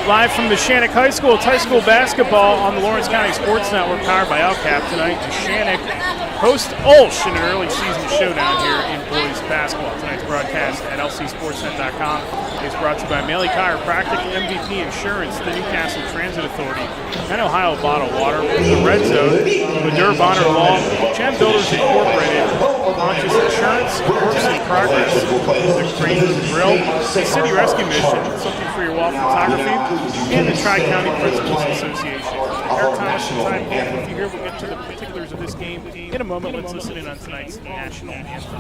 Live from Neshannock High School, it's high school basketball on the Lawrence County SportsNet. We're powered by LCAP tonight. Neshannock hosts OLSH in an early season showdown here in boys basketball. Tonight's broadcast at lcsportsnet.com is brought to you by Maley Chiropractic, MVP Insurance, the Newcastle Transit Authority, and Ohio Bottled Water. The Red Zone, Madur Bonner Law, Gem Builders Incorporated, Conscious Insurance, Works in Progress, the Crane Grill, the City Rescue Mission, something for your wall photography, and the Tri-County Principals Association. Eric Thomas and Ty Polk with you here. We'll get to the particulars of this game in a moment. Let's listen in on tonight's national anthem.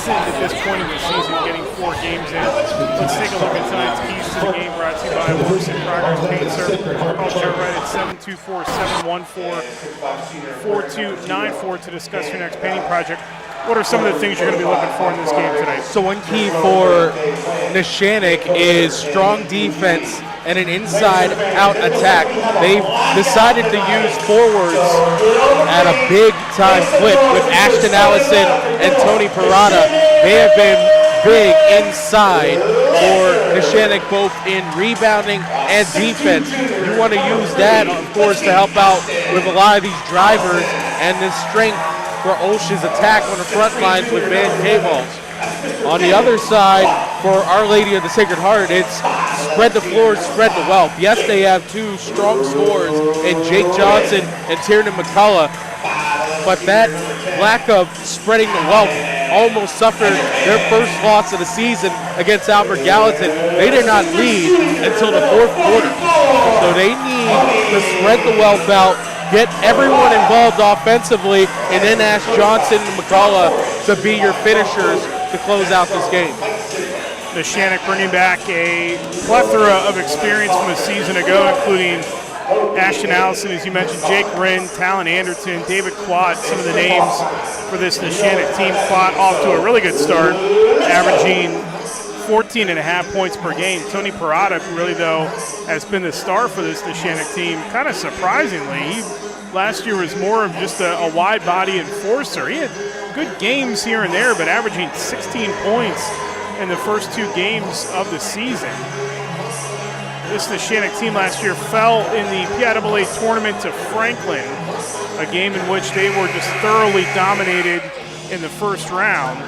At this point in the season, getting 4 games in. Let's take a look at tonight's keys to the game, brought to you by Works in Progress Paint Service. Call Joe Wright at 724-714-4294 to discuss your next painting project. What are some of the things you're going to be looking for in this game tonight? So one key for Neshannock is strong defense and an inside-out attack. They've decided to use forwards at a big-time clip with Ashton Allison and Tony Parada. They have been big inside for Neshannock, both in rebounding and defense. You want to use that, of course, to help out with a lot of these drivers and the strength for OLSH's attack on the front lines with Van K-balls. On the other side, for Our Lady of the Sacred Heart, it's spread the floor, spread the wealth. Yes, they have 2 strong scorers in Jake Johnson and Tiernan McCullough, but that lack of spreading the wealth almost suffered their first loss of the season against Albert Gallatin. They did not lead until the 4th quarter. So they need to spread the wealth out, get everyone involved offensively, and then ask Johnson and McCullough to be your finishers to close out this game. Neshannock bringing back a plethora of experience from a season ago, including Ashton Allison, as you mentioned, Jake Rinn, Talon Anderton, David Quad, some of the names for this Neshannock team. Quad off to a really good start, averaging 14.5 points per game. Tony Parada, really, though, has been the star for this Neshannock team, kind of surprisingly. He last year was more of just a wide-body enforcer. He had good games here and there, but averaging 16 points in the first 2 games of the season. This Neshannock team last year fell in the PIAA tournament to Franklin, a game in which they were just thoroughly dominated in the first round,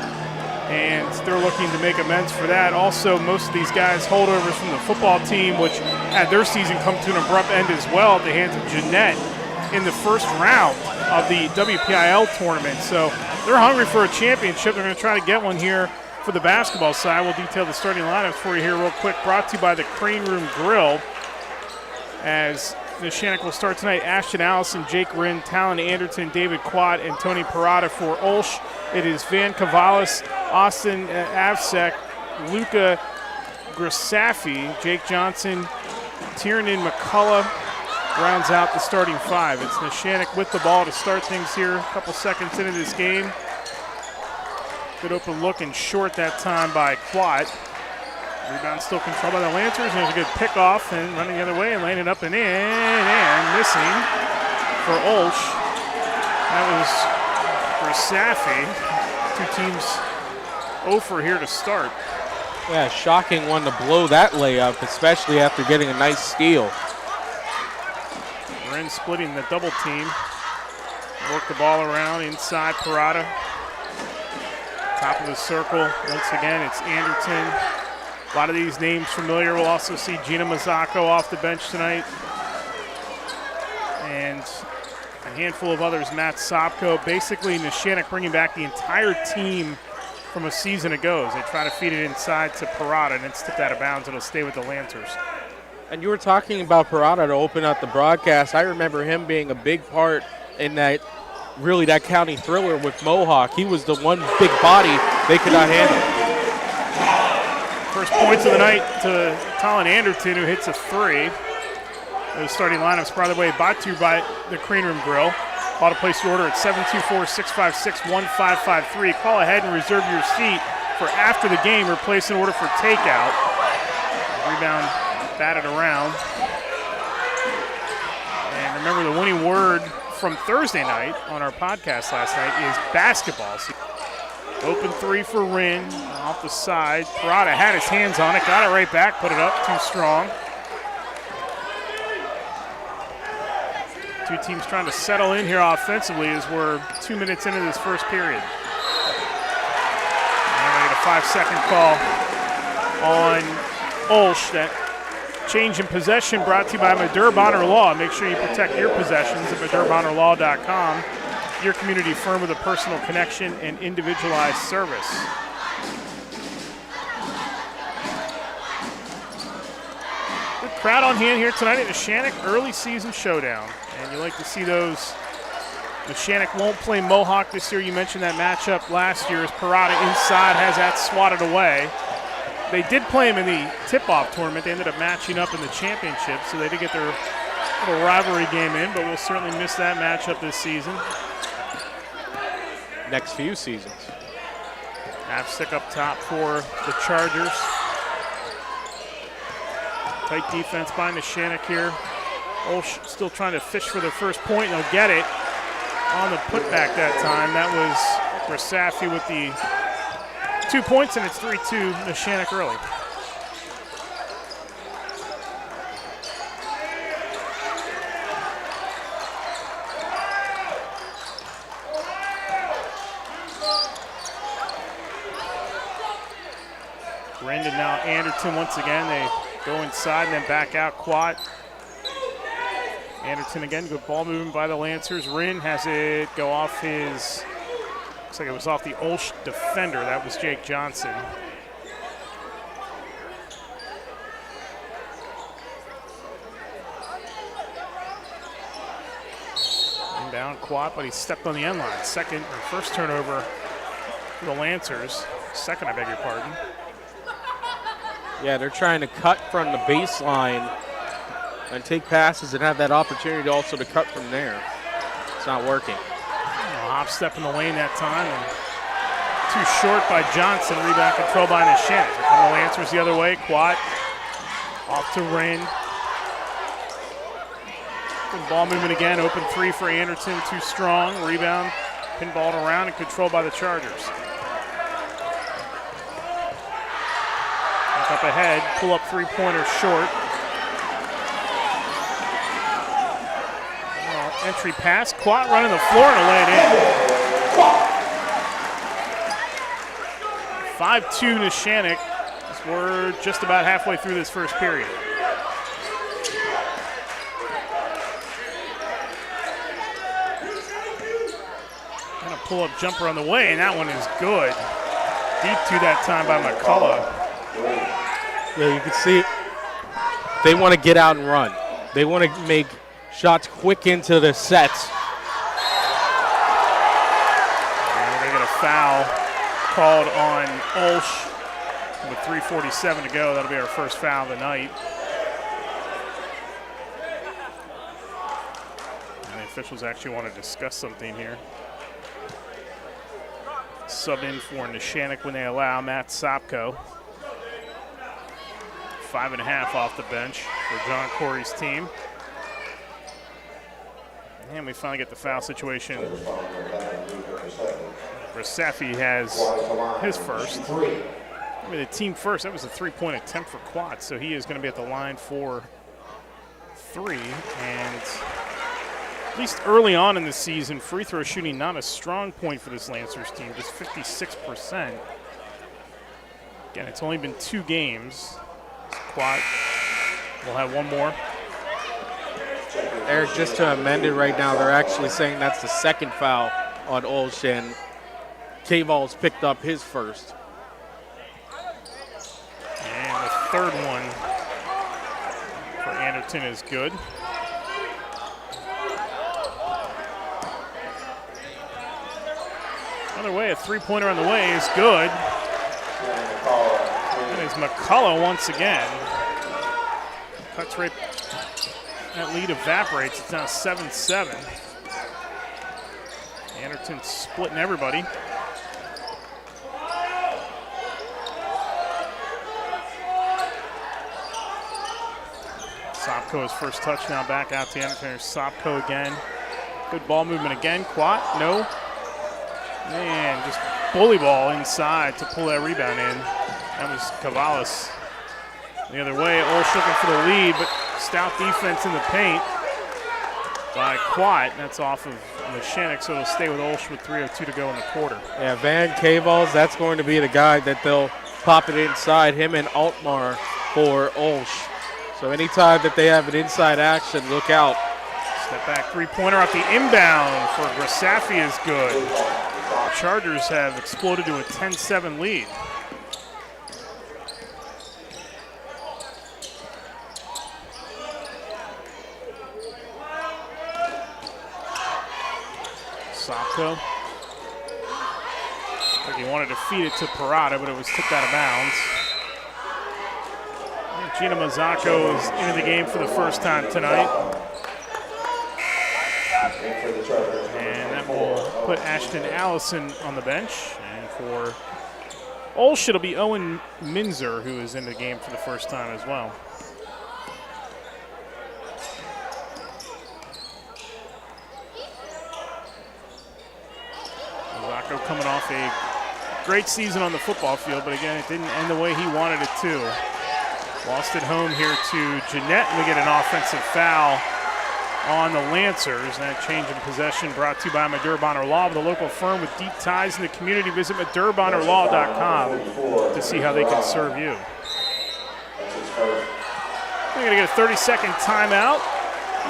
and they're looking to make amends for that. Also, most of these guys holdovers from the football team, which had their season come to an abrupt end as well at the hands of Jeanette in the first round of the WPIAL tournament. So they're hungry for a championship. They're going to try to get one here for the basketball side. We'll detail the starting lineups for you here real quick. Brought to you by the Crane Room Grill. As Neshannock will start tonight, Ashton Allison, Jake Rinn, Talon Anderton, David Quad, and Tony Parada for OLSH. It is Van Cavalis, Austin Avsek, Luca Grisafi, Jake Johnson, Tiernan McCullough rounds out the starting 5. It's Neshannock with the ball to start things here. A couple seconds into this game. Good open look and short that time by Quat. Rebound still controlled by the Lancers, and there's a good pickoff and running the other way and laying it up and in and missing for OLSH. That was for Safi. Two teams 0 for here to start. Yeah, shocking one to blow that layup, especially after getting a nice steal. We're in splitting the double team. Work the ball around inside Parada. Top of the circle. Once again, it's Anderton. A lot of these names familiar. We'll also see Gina Mazzocco off the bench tonight. And a handful of others, Matt Sopko. Basically, Neshannock bringing back the entire team from a season ago as they try to feed it inside to Parada, and it's tipped out of bounds. It'll stay with the Lancers. And you were talking about Parada to open up the broadcast. I remember him being a big part in that county thriller with Mohawk. He was the one big body they could not handle. First points of the night to Talon Anderton, who hits a three. Those starting lineups, by the way, brought to you by the Crane Room Grill. Call to place your order at 724-656-1553. Call ahead and reserve your seat for after the game or place an order for takeout. Rebound batted around. And remember, the winning word from Thursday night on our podcast last night is basketball. So open three for Rin off the side. Parada had his hands on it, got it right back, put it up too strong. Two teams trying to settle in here offensively as we're 2 minutes into this first period. And we get a 5-second call on OLSH. That change in possession brought to you by Madure Bonner Law. Make sure you protect your possessions at MadureBonnerLaw.com. Your community firm with a personal connection and individualized service. Good crowd on hand here tonight at Neshannock early season showdown. And you like to see those. Neshannock won't play Mohawk this year. You mentioned that matchup last year as Parada inside has that swatted away. They did play him in the tip-off tournament. They ended up matching up in the championship, so they did get their little rivalry game in, but we'll certainly miss that matchup this season. Next few seasons. Half stick up top for the Chargers. Tight defense by Neshannock here. OLSH still trying to fish for their first point, and they'll get it on the putback that time. That was Rasafi with the 2 points, and it's 3-2 Neshannock early. Rendon now Anderton once again. They go inside and then back out Quat. Anderton again, good ball movement by the Lancers. Rin has it go off his, looks like it was off the OLSH defender. That was Jake Johnson. Inbound Quat, but he stepped on the end line. First turnover for the Lancers. Second, I beg your pardon. Yeah, they're trying to cut from the baseline and take passes and have that opportunity also to cut from there. It's not working. Hop step in the lane that time, and too short by Johnson. Rebound control by Neshannock. Here come the Lancers the other way. Quat off to Rin. Good ball movement again. Open three for Anderton. Too strong. Rebound pinballed around and controlled by the Chargers. Up ahead, pull up three-pointer short. Entry pass, Quat running the floor and lay it in. 5-2 Neshannock as we're just about halfway through this first period. Kind of pull-up jumper on the way, and that one is good. Deep two that time by McCullough. Yeah, you can see they want to get out and run. They want to make shots quick into the sets. And we're going to get a foul called on OLSH with 3:47 to go. That'll be our first foul of the night. And the officials actually want to discuss something here. sub in for Neshannock when they allow Matt Sopko. 5.5 off the bench for John Corey's team. And we finally get the foul situation. Rasafi has his first. I mean, the team first, that was a 3-point attempt for Quad, so he is going to be at the line for 3. And at least early on in the season, free throw shooting not a strong point for this Lancers team, just 56%. Again, it's only been 2 games. Quad will have one more. Eric, just to amend it right now, they're actually saying that's the second foul on OLSH, and K-Vols picked up his first. And the third one for Anderton is good. Another way, a 3-pointer on the way is good. And it's McCullough once again. Cuts right. That lead evaporates. It's now 7-7. Anderton splitting everybody. Sopko his first touchdown back out to Anderton. There's Sopko again. Good ball movement again. Quat, no. Man, just bully ball inside to pull that rebound in. That was Cavalas. The other way, OLSH looking for the lead, but stout defense in the paint by Quat. That's off of Neshannock, so it'll stay with OLSH with 3:02 to go in the quarter. Yeah, Van K-Vols, that's going to be the guy that they'll pop it inside, him and Altmar for OLSH. So anytime that they have an inside action, look out. Step back 3-pointer off the inbound for Rasafi is good. The Chargers have exploded to a 10-7 lead. Sopko. I think he wanted to feed it to Parada, but it was tipped out of bounds. Gina Mazzocco is into the game for the first time tonight. And that will put Ashton Allison on the bench. And for OLSH, it'll be Owen Minzer, who is in the game for the first time as well. Mazzocco coming off a great season on the football field, but again, it didn't end the way he wanted it to. Lost it home here to Jeanette, and we get an offensive foul on the Lancers. That change in possession brought to you by Maduro Bonner Law, the local firm with deep ties in the community. Visit MaduroBonnerLaw.com to see how they can serve you. We're going to get a 30-second timeout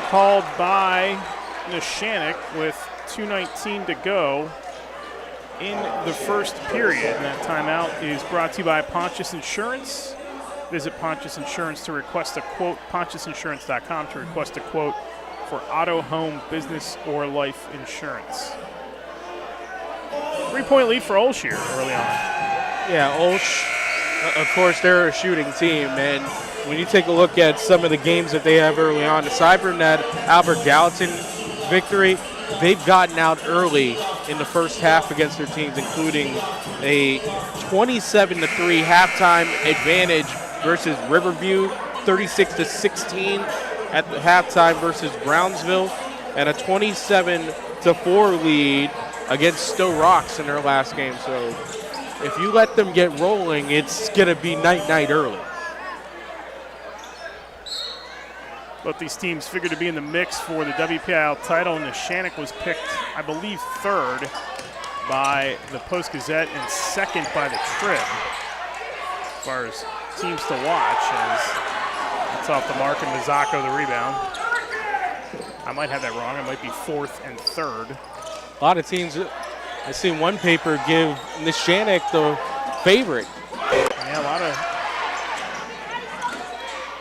called by Neshannock with 2:19 to go in the first period. And that timeout is brought to you by Pontius Insurance. Visit Pontius Insurance to request a quote, PontiusInsurance.com to request a quote for auto, home, business, or life insurance. 3-point lead for OLSH here early on. Yeah, OLSH, of course, they're a shooting team, and when you take a look at some of the games that they have early on, the Cybernet Albert Gallatin victory, they've gotten out early in the first half against their teams, including a 27-3 halftime advantage versus Riverview, 36-16 at the halftime versus Brownsville, and a 27-4 lead against Stowe Rocks in their last game. So if you let them get rolling, it's going to be night-night early. Both these teams figured to be in the mix for the WPIAL title. Neshannock was picked, I believe, third by the Post-Gazette and second by the Trib as far as teams to watch, as it's off the mark and Mazzocco the rebound. I might have that wrong. It might be fourth and third. A lot of teams, I seen one paper give Neshannock the favorite. Yeah, a lot of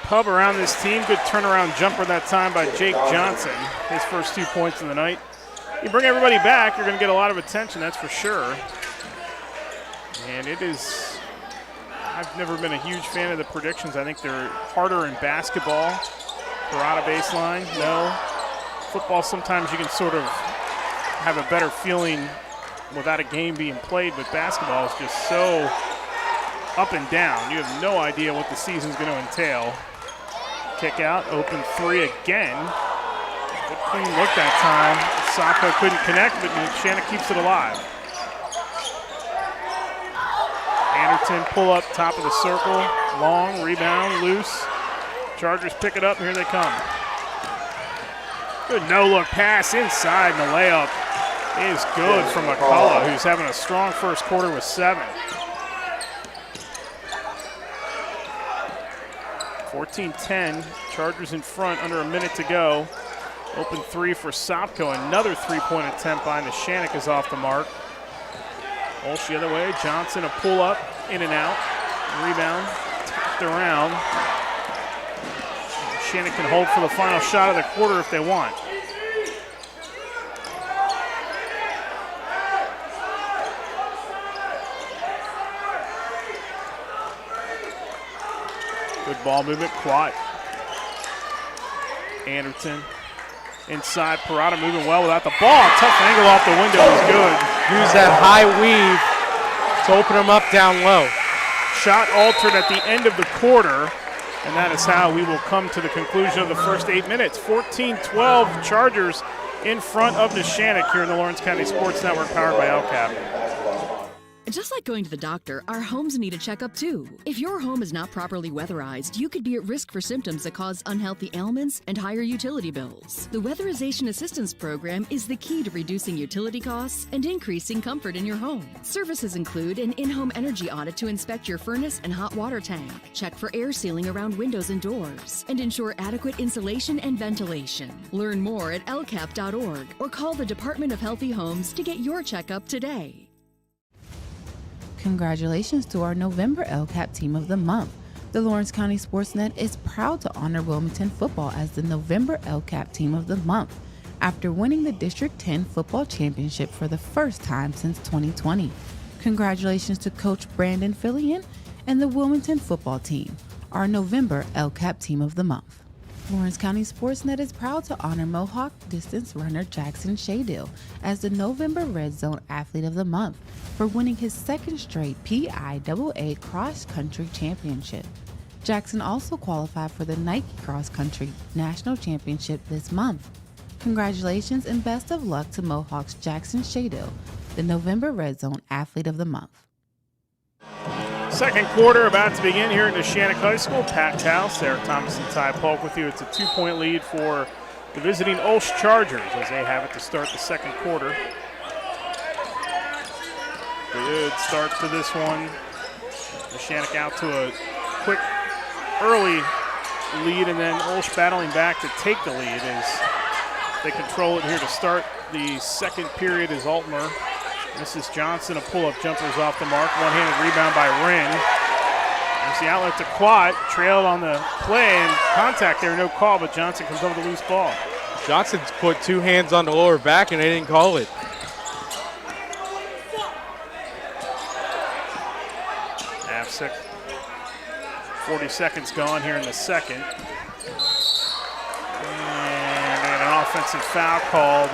pub around this team. Good turnaround jumper that time by Jake Johnson. His first 2 points of the night. You bring everybody back, you're going to get a lot of attention, that's for sure. And it is, I've never been a huge fan of the predictions. I think they're harder in basketball. Parada baseline, no. Football, sometimes you can sort of have a better feeling without a game being played, but basketball is just so up and down. You have no idea what the season's going to entail. Kick out, open three again. Good clean look that time. Sacco couldn't connect, but Neshannock keeps it alive. Anderton pull up top of the circle. Long, rebound, loose. Chargers pick it up, and here they come. Good no-look pass inside, and the layup is good from McCullough, who's having a strong first quarter with 7. 14-10, Chargers in front, under a minute to go. Open three for Sopko. Another three-point attempt by Neshannock is off the mark. OLSH the other way. Johnson a pull-up, in and out. Rebound, tapped around. Neshannock can hold for the final shot of the quarter if they want. Good ball movement, Quat. Anderton inside, Parada moving well without the ball. Tough angle off the window is good. Use that high weave to open them up down low. Shot altered at the end of the quarter, and that is how we will come to the conclusion of the first 8 minutes. 14-12, Chargers in front of Neshannock here in the Lawrence County Sports Network, powered by LCAP. Just like going to the doctor, our homes need a checkup too. If your home is not properly weatherized, you could be at risk for symptoms that cause unhealthy ailments and higher utility bills. The Weatherization Assistance Program is the key to reducing utility costs and increasing comfort in your home. Services include an in-home energy audit to inspect your furnace and hot water tank, check for air sealing around windows and doors, and ensure adequate insulation and ventilation. Learn more at lcap.org or call the Department of Healthy Homes to get your checkup today. Congratulations to our November LCAP Team of the Month. The Lawrence County SportsNet is proud to honor Wilmington football as the November LCAP Team of the Month after winning the District 10 football championship for the first time since 2020. Congratulations to Coach Brandon Fillion and the Wilmington football team, our November LCAP Team of the Month. Lawrence County SportsNet is proud to honor Mohawk distance runner Jackson Shaydale as the November Red Zone Athlete of the Month for winning his second straight PIAA Cross Country Championship. Jackson also qualified for the Nike Cross Country National Championship this month. Congratulations and best of luck to Mohawk's Jackson Shaydale, the November Red Zone Athlete of the Month. Second quarter about to begin here at Neshannock High School. Packed house. Eric Thomas and Ty Polk with you. It's a 2-point lead for the visiting OLSH Chargers as they have it to start the second quarter. Good start to this one. Neshannock out to a quick early lead, and then OLSH battling back to take the lead as they control it here to start the second period as Altmer. Mrs. Johnson, a pull-up jumper is off the mark. One-handed rebound by Wren. There's the outlet to Quat. Trailed on the play and contact there, no call, but Johnson comes over the loose ball. Johnson's put two hands on the lower back and they didn't call it. Half 40 seconds gone here in the second. And they got an offensive foul called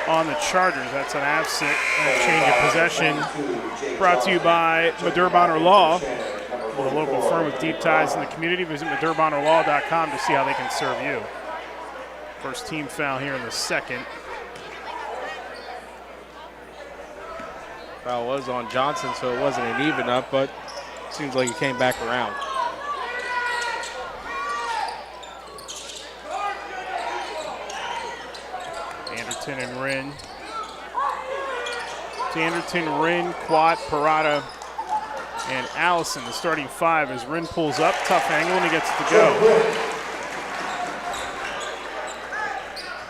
on the Chargers. That's an AVSIC and a change of possession. Brought to you by Madurbanner Law, a local firm with deep ties in the community. Visit madurbannerlaw.com to see how they can serve you. First team foul here in the second. Foul was on Johnson, so it wasn't an even up, but seems like it came back around. Anderton and Wren. To Anderton, Wren, Quat, Parada, and Allison, the starting five, as Wren pulls up. Tough angle, and he gets it to go.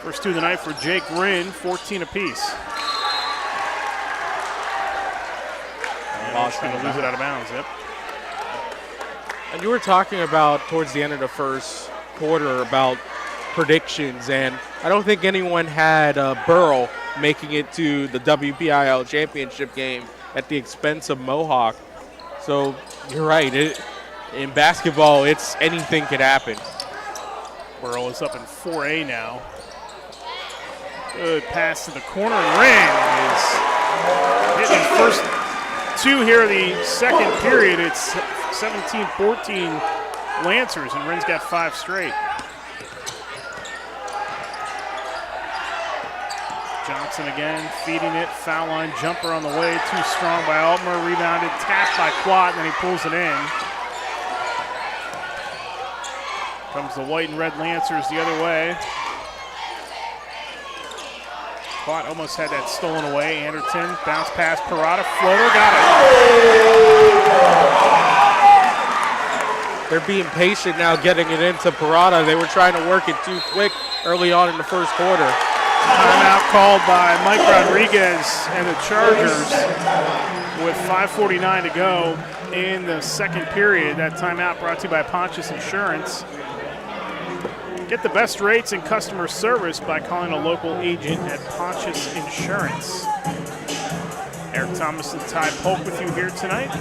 First two of the night for Jake Wren, 14 apiece. And he's going to lose it out of bounds, yep. And you were talking about towards the end of the first quarter about predictions, and I don't think anyone had Burrell making it to the WPIAL championship game at the expense of Mohawk. So you're right. In basketball, it's anything could happen. Burrell is up in 4A now. Good pass to the corner, and Wren is Hitting his first two here of the second period. It's 17-14 Lancers, and Wren's got 5 straight. Johnson again, feeding it. Foul line jumper on the way. Too strong by Altmer. Rebounded, tapped by Quat, and then he pulls it in. Comes the white and red Lancers the other way. Quat almost had that stolen away. Anderton, bounce pass, Parada, floater, got it. They're being patient now getting it into Parada. They were trying to work it too quick early on in the first quarter. Timeout called by Mike Rodriguez and the Chargers with 5:49 to go in the second period. That timeout brought to you by Pontius Insurance. Get the best rates and customer service by calling a local agent at Pontius Insurance. Eric Thomas and Ty Polk with you here tonight.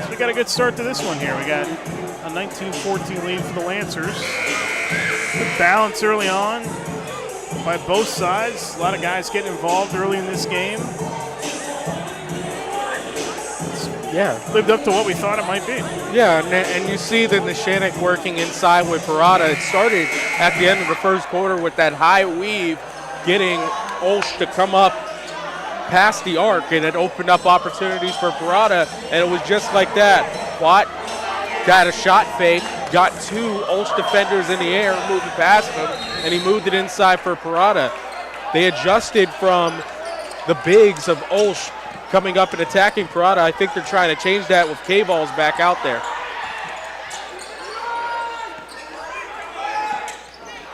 So we got a good start to this one here. We got a 19-14 lead for the Lancers. Good balance early on by both sides. A lot of guys getting involved early in this game. Yeah. Lived up to what we thought it might be. Yeah, and you see the Neshannock working inside with Parada. It started at the end of the first quarter with that high weave, getting OLSH to come up past the arc, and it opened up opportunities for Parada, and it was just like that. Watt got a shot fake, got 2 OLSH defenders in the air, moving past him, and he moved it inside for Parada. They adjusted from the bigs of OLSH coming up and attacking Parada. I think they're trying to change that with K-Balls back out there.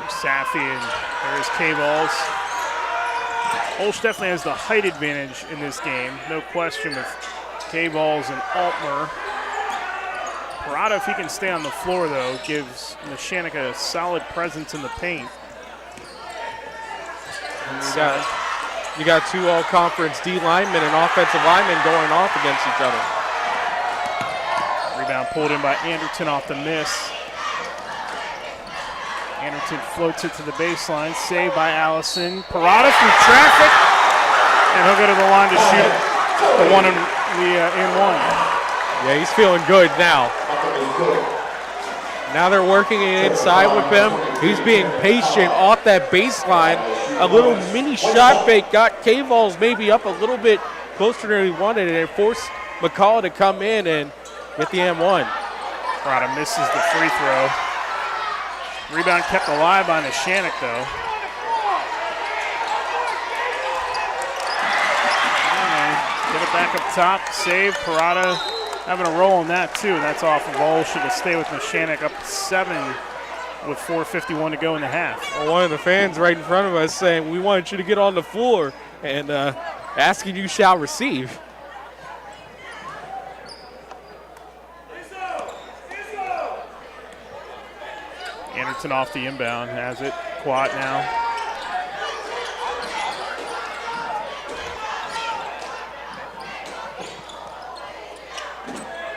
Safi, and there's K-Balls. OLSH definitely has the height advantage in this game, no question, with K-Balls and Altmer. Parada, if he can stay on the floor, though, gives Neshannock a solid presence in the paint. You got 2 all-conference D linemen and offensive linemen going off against each other. Rebound pulled in by Anderton off the miss. Anderton floats it to the baseline, saved by Allison. Parada through traffic, and he'll go to the line to shoot the one in one. Yeah, he's feeling good now. Now they're working inside with him. He's being patient off that baseline. A little mini shot fake got K-Balls maybe up a little bit closer than he wanted, and it forced McCall to come in and get the M1. Parada misses the free throw. Rebound kept alive by Neshannock, though. Get it back up top, save. Parada having a roll on that, too. That's off of OLSH to stay with Neshannock up 7 with 4:51 to go in the half. Well, one of the fans right in front of us saying, "We want you to get on the floor," and asking you shall receive. Anderton off the inbound, has it. Quat now.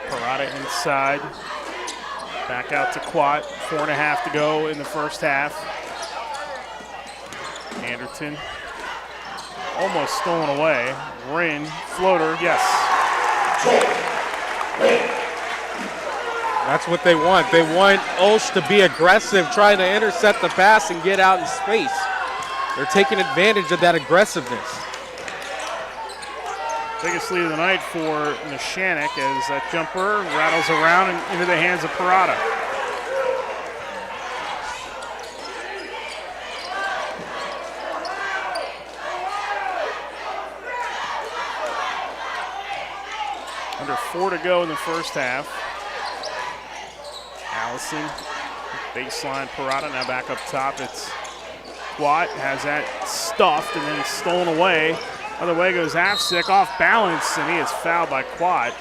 Parada inside. Back out to Quat. 4.5 to go in the first half. Anderton almost stolen away. Wren, floater, yes. That's what they want. They want OLSH to be aggressive, trying to intercept the pass and get out in space. They're taking advantage of that aggressiveness. Biggest lead of the night for Neshannock as that jumper rattles around and into the hands of Parada. Under 4 to go in the first half. Allison, baseline Parada, now back up top. It's Quat, has that stuffed and then stolen away. Other way goes Avsek, off balance, and he is fouled by Quat.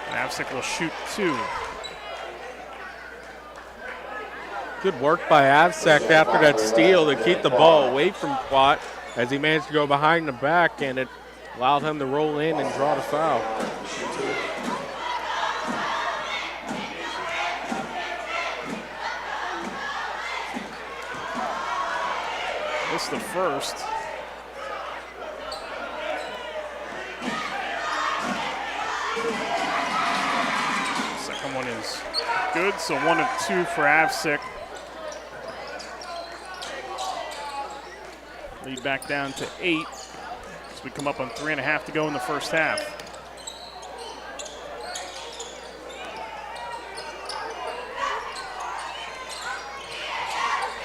And Avsek will shoot 2. Good work by Avsek after that steal to keep the ball away from Quat as he managed to go behind the back, and it allowed him to roll in and draw the foul. This is the first. one is good, so 1 of 2 for Avsick. Lead back down to 8 as we come up on 3.5 to go in the first half.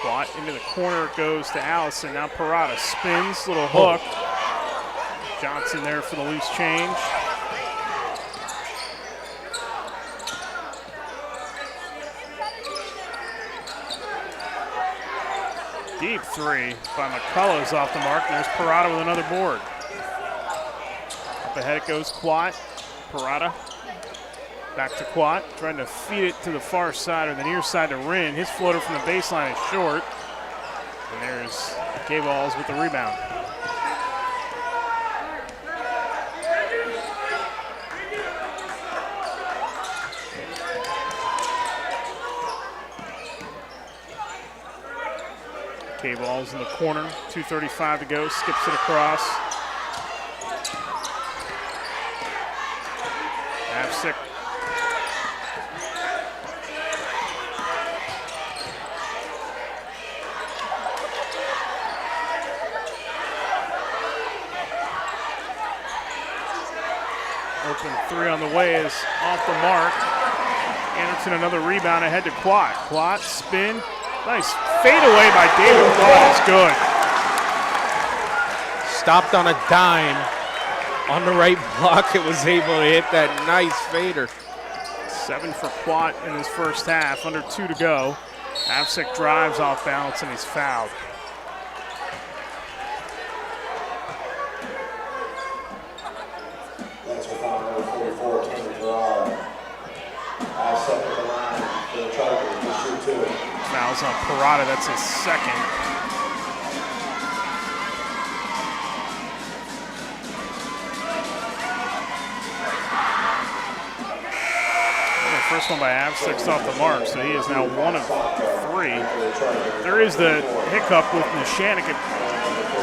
Quat into the corner, it goes to Allison. Now Parada spins, little hook. Johnson there for the loose change. Deep 3 by McCullough is off the mark. There's Parada with another board. Up ahead it goes Quat. Parada back to Quat, trying to feed it to the far side or the near side to Rin. His floater from the baseline is short. And there's K-Balls with the rebound. K-Balls in the corner, 2:35 to go, skips it across. Avsick. Open 3 on the way is off the mark. Anderson another rebound ahead to Quat. Quat spin. Nice fade away by David Quat is good. Stopped on a dime on the right block. It was able to hit that nice fader. 7 for Quat in his first half, under 2 to go. Avsick drives off balance and he's fouled. That's for foul number 44, Tanner Gerard. Avsick at the line for the Chargers to shoot 2. Fouls on Parada, that's his second. And the first one by Avsick's off the mark, so he is now 1 of 3. There is the hiccup with Neshannock. It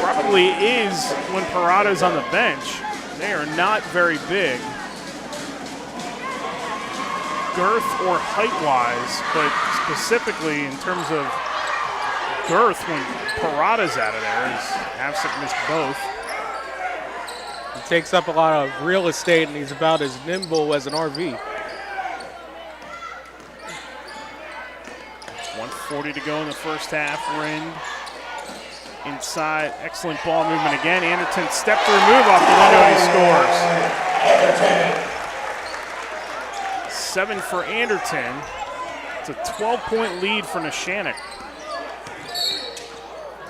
probably is when Parada's on the bench. They are not very big, girth or height-wise, but specifically in terms of girth, when Parada's out of there, as Avsick missed both. He takes up a lot of real estate, and he's about as nimble as an RV. 1:40 to go in the first half. Rind inside, excellent ball movement again. Anderton step through move off the window and he scores. 7 for Anderton. It's a 12-point lead for Neshannock.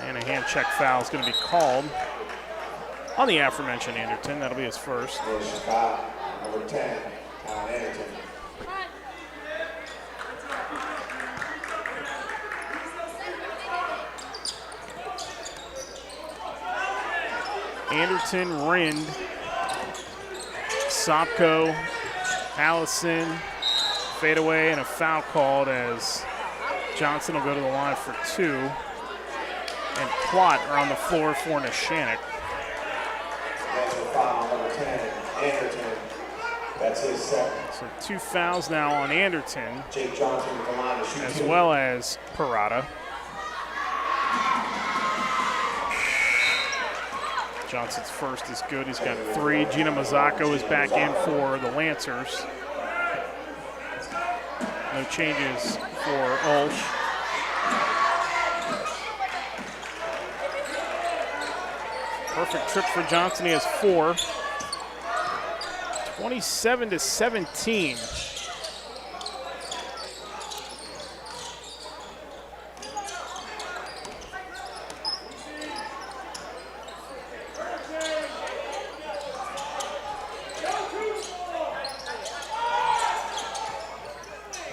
And a hand check foul is going to be called on the aforementioned Anderton. That'll be his first. Foul number 10, Alan Anderton. Anderton, Rind, Sopko, Allison, fadeaway, and a foul called as Johnson will go to the line for 2. And Plott are on the floor for Neshannock. That's for foul number 10, Anderton. That's his second. So 2 fouls now on Anderton, Jake Johnson with the line to shoot as 2. well as Parada. Johnson's first is good. He's got 3. Gina Mazzocco is back in for the Lancers. No changes for OLSH. Perfect trip for Johnson. He has 4. 27-17.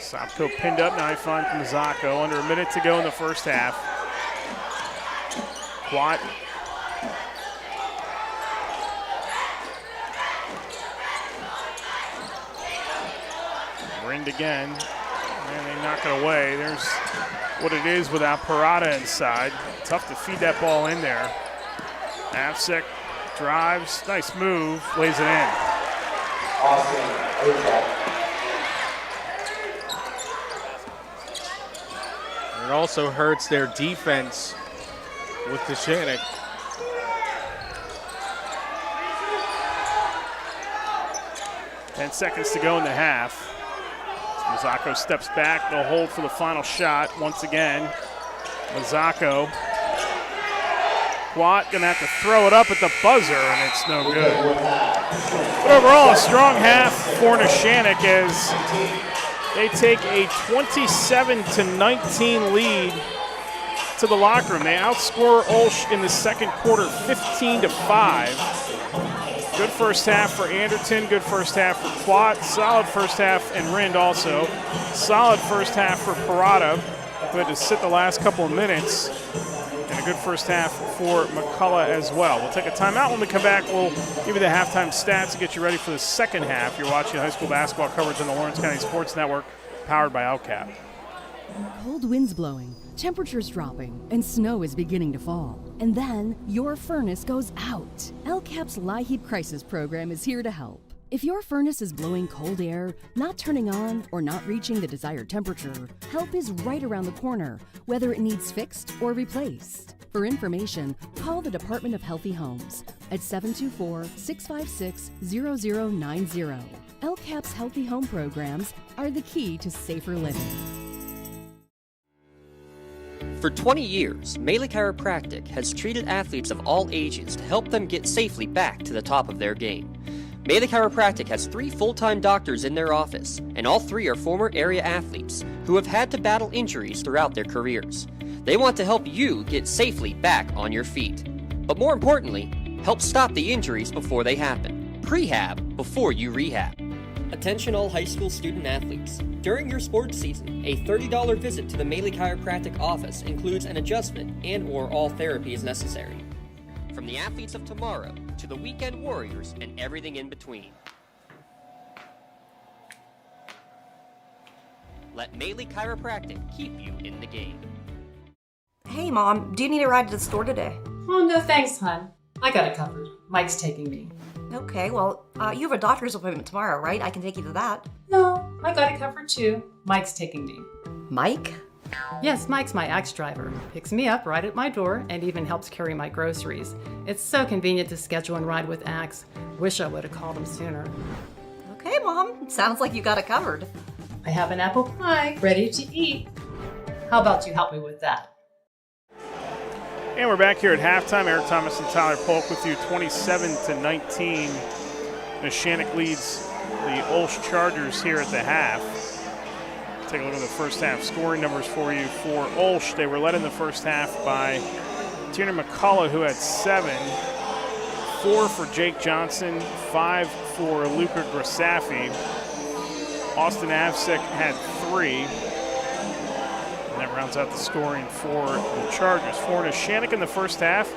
Sopko pinned up, now he finds Mazzocco. Under a minute to go in the first half. Quat. Rind again, and they knock it away. There's what it is without Parada inside. Tough to feed that ball in there. Avsick drives, nice move, lays it in. Austin Ozak. It also hurts their defense with Neshannock. Ten seconds to go in the half. Mazzocco steps back. They'll hold for the final shot once again. Mazzocco. Quat gonna have to throw it up at the buzzer, and it's no good. But overall, a strong half for Neshannock as they take a 27-19 lead to the locker room. They outscore OLSH in the second quarter 15-5. Good first half for Anderton, good first half for Quat, solid first half, and Rind also. Solid first half for Parada, who had to sit the last couple of minutes. And a good first half for McCullough as well. We'll take a timeout. When we come back, we'll give you the halftime stats and get you ready for the second half. You're watching high school basketball coverage on the Lawrence County Sports Network, powered by LCAP. Cold winds blowing, temperatures dropping, and snow is beginning to fall. And then your furnace goes out. LCAP's LIHEAP Crisis Program is here to help. If your furnace is blowing cold air, not turning on, or not reaching the desired temperature, help is right around the corner, whether it needs fixed or replaced. For information, call the Department of Healthy Homes at 724-656-0090. LCAP's Healthy Home programs are the key to safer living. For 20 years, Melee Chiropractic has treated athletes of all ages to help them get safely back to the top of their game. Melee Chiropractic has 3 full-time doctors in their office, and all 3 are former area athletes who have had to battle injuries throughout their careers. They want to help you get safely back on your feet. But more importantly, help stop the injuries before they happen. Prehab before you rehab. Attention all high school student athletes. During your sports season, a $30 visit to the Melee Chiropractic office includes an adjustment and/or all therapy is necessary. From the athletes of tomorrow to the weekend warriors and everything in between. Let Melee Chiropractic keep you in the game. Hey Mom, do you need a ride to the store today? Oh, no thanks, hon. I got it covered. Mike's taking me. Okay, well, you have a doctor's appointment tomorrow, right? I can take you to that. No, I got it covered too. Mike's taking me. Mike? Yes, Mike's my ex driver. Picks me up right at my door and even helps carry my groceries. It's so convenient to schedule and ride with Axe. Wish I would have called him sooner. Okay, Mom. Sounds like you got it covered. I have an apple pie ready to eat. How about you help me with that? And we're back here at halftime. Eric Thomas and Tyler Polk with you, 27-19. Neshannock leads the OLSH Chargers here at the half. Take a look at the first half scoring numbers for you for OLSH. They were led in the first half by Tiernan McCullough, who had 7, 4 for Jake Johnson, 5 for Luca Grasaffi. Austin Avsek had 3. And that rounds out the scoring for the Chargers. For Neshannock in the first half,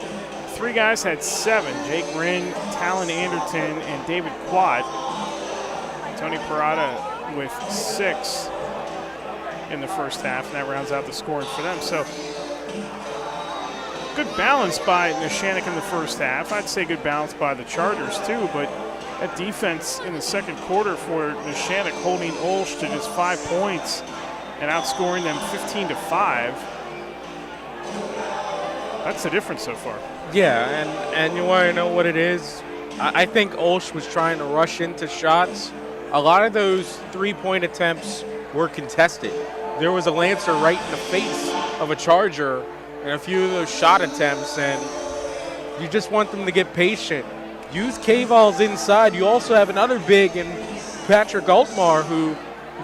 3 guys had 7. Jake Rinn, Talon Anderton, and David Quad. Tony Parada with 6 in the first half, and that rounds out the scoring for them. So good balance by Neshannock in the first half. I'd say good balance by the Chargers too, but that defense in the second quarter for Neshannock holding OLSH to just 5 points and outscoring them 15-5. That's the difference so far. Yeah, and you want to know what it is? I think OLSH was trying to rush into shots. A lot of those three-point attempts were contested. There was a Lancer right in the face of a Charger in a few of those shot attempts, and you just want them to get patient. Use K-Vols inside. You also have another big in Patrick Altmar who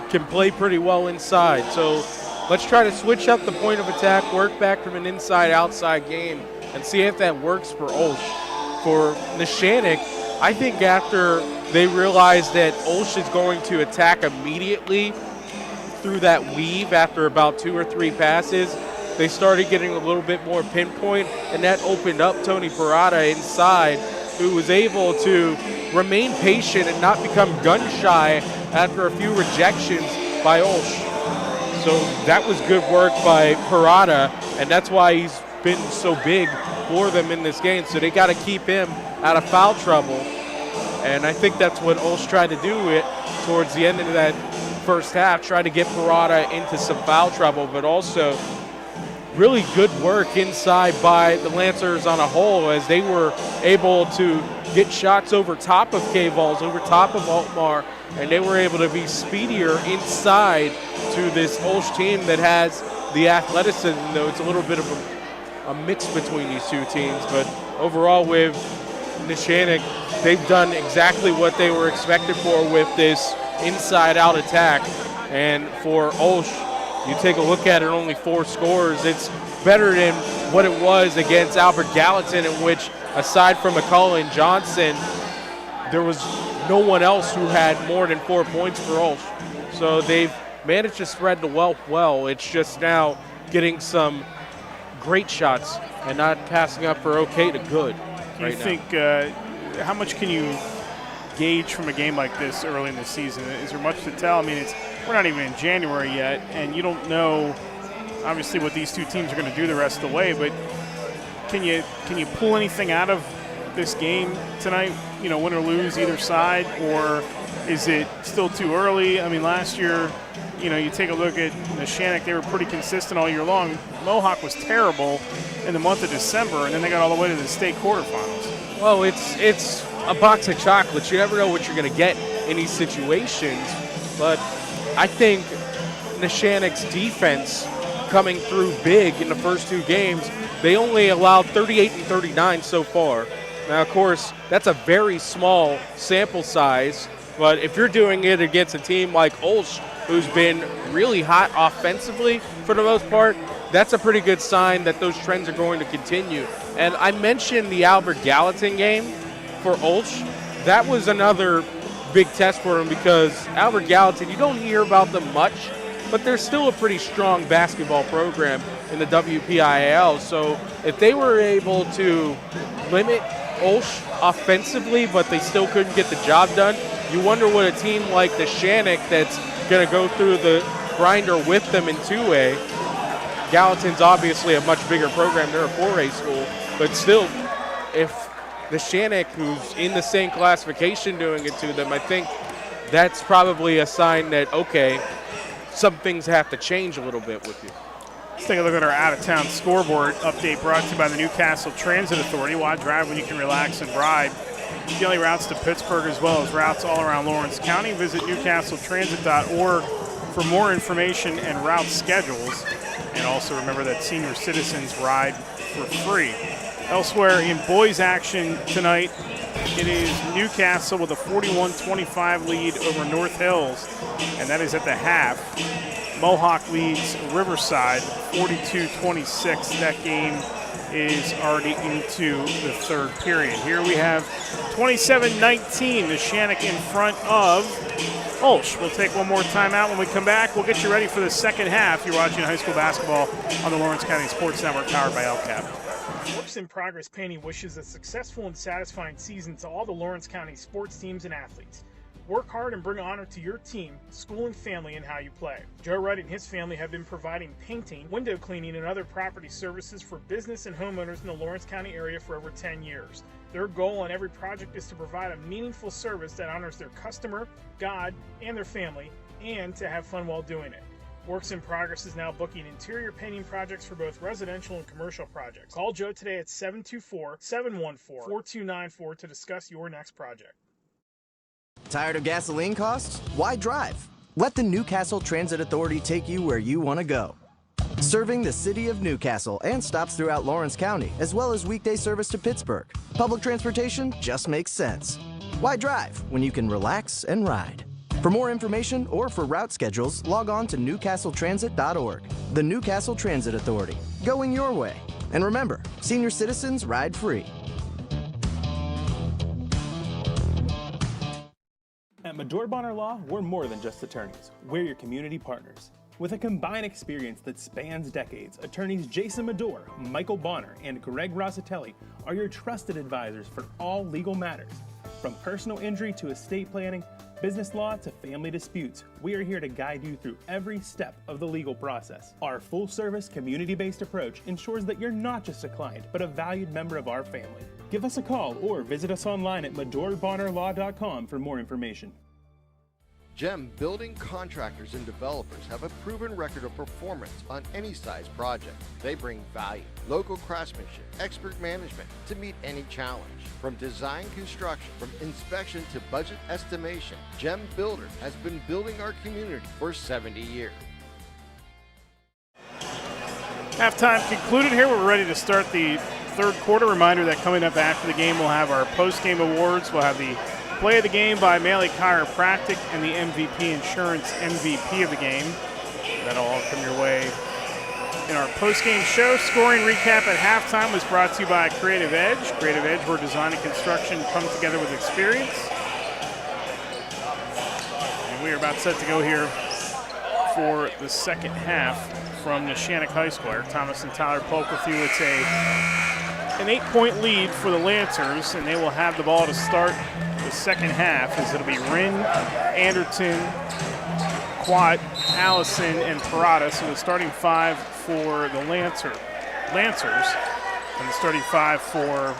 can play pretty well inside. So let's try to switch up the point of attack, work back from an inside-outside game, and see if that works for OLSH. For Neshannock, I think after they realized that OLSH is going to attack immediately through that weave after about 2 or 3 passes, they started getting a little bit more pinpoint, and that opened up Tony Parada inside, who was able to remain patient and not become gun-shy after a few rejections by OLSH. So that was good work by Parada, and that's why he's been so big for them in this game. So they got to keep him out of foul trouble, and I think that's what OLSH tried to do towards the end of that first half, try to get Parada into some foul trouble, but also really good work inside by the Lancers on a whole, as they were able to get shots over top of K-Vols, over top of Altmar, and they were able to be speedier inside to this OLSH team that has the athleticism, though it's a little bit of a mix between these two teams. But overall with Neshannock, they've done exactly what they were expected for with this inside-out attack. And for OLSH, you take a look at it, only 4 scores. It's better than what it was against Albert Gallatin, in which, aside from McCullough and Johnson, there was no one else who had more than 4 points for OLSH. So they've managed to spread the wealth well. It's just now getting some great shots and not passing up for okay to good. Do you think, how much can you gauge from a game like this early in the season? Is there much to tell? I mean, we're not even in January yet, and you don't know, obviously, what these two teams are going to do the rest of the way, but can you pull anything out of this game tonight, win or lose either side, or is it still too early? I mean, last year, you take a look at Neshannock, they were pretty consistent all year long. Mohawk was terrible in the month of December, and then they got all the way to the state quarterfinals. Well, it's a box of chocolates. You never know what you're going to get in these situations, but I think Neshannock's defense coming through big in the first 2 games. They only allowed 38 and 39 so far. Now, of course, that's a very small sample size, but if you're doing it against a team like OLSH, who's been really hot offensively for the most part, that's a pretty good sign that those trends are going to continue. And I mentioned the Albert Gallatin game for OLSH. That was another big test for them, because Albert Gallatin, you don't hear about them much, but they're still a pretty strong basketball program in the WPIAL. So if they were able to limit OLSH offensively, but they still couldn't get the job done, you wonder what a team like Neshannock, that's going to go through the grinder with them in 2A. Gallatin's obviously a much bigger program. They're a 4A school, but still, if Neshannock, who's in the same classification, doing it to them, I think that's probably a sign that, okay, some things have to change a little bit with you. Let's take a look at our out-of-town scoreboard update, brought to you by the Newcastle Transit Authority. Why drive when you can relax and ride? Daily routes to Pittsburgh, as well as routes all around Lawrence County. Visit newcastletransit.org for more information and route schedules. And also remember that senior citizens ride for free. Elsewhere in boys action tonight, it is Newcastle with a 41-25 lead over North Hills, and that is at the half. Mohawk leads Riverside 42-26. That game is already into the 3rd period. Here we have 27-19, Neshannock in front of OLSH. We'll take one more timeout. When we come back, we'll get you ready for the second half. You're watching high school basketball on the Lawrence County Sports Network, powered by LCAP. Works in Progress Painting wishes a successful and satisfying season to all the Lawrence County sports teams and athletes. Work hard and bring honor to your team, school, and family in how you play. Joe Wright and his family have been providing painting, window cleaning, and other property services for business and homeowners in the Lawrence County area for over 10 years. Their goal on every project is to provide a meaningful service that honors their customer, God, and their family, and to have fun while doing it. Works in Progress is now booking interior painting projects for both residential and commercial projects. Call Joe today at 724-714-4294 to discuss your next project. Tired of gasoline costs? Why drive? Let the Newcastle Transit Authority take you where you want to go. Serving the city of Newcastle and stops throughout Lawrence County, as well as weekday service to Pittsburgh. Public transportation just makes sense. Why drive when you can relax and ride? For more information or for route schedules, log on to newcastletransit.org. The Newcastle Transit Authority, going your way. And remember, senior citizens ride free. At Medore Bonner Law, we're more than just attorneys. We're your community partners. With a combined experience that spans decades, attorneys Jason Medore, Michael Bonner, and Greg Rossitelli are your trusted advisors for all legal matters. From personal injury to estate planning, business law to family disputes, we are here to guide you through every step of the legal process. Our full-service, community-based approach ensures that you're not just a client, but a valued member of our family. Give us a call or visit us online at MedoreBonnerLaw.com for more information. GEM building contractors and developers have a proven record of performance on any size project. They bring value, local craftsmanship, expert management to meet any challenge. From design construction, from inspection to budget estimation, GEM Builder has been building our community for 70 years. Halftime concluded here. We're ready to start the third quarter. Reminder that coming up after the game, we'll have our post-game awards. We'll have the play of the game by Maley Chiropractic and the MVP Insurance MVP of the game. That'll all come your way in our post-game show. Scoring recap at halftime was brought to you by Creative Edge. Creative Edge, where design and construction come together with experience. And we are about set to go here for the second half from Neshannock High School. Eric Thomas and Tyler Polk with you. It's an 8-point lead for the Lancers, and they will have the ball to start the second half, as it'll be Wren, Anderton, Quat, Allison, and Parada. So the starting five for the Lancers. And the starting five for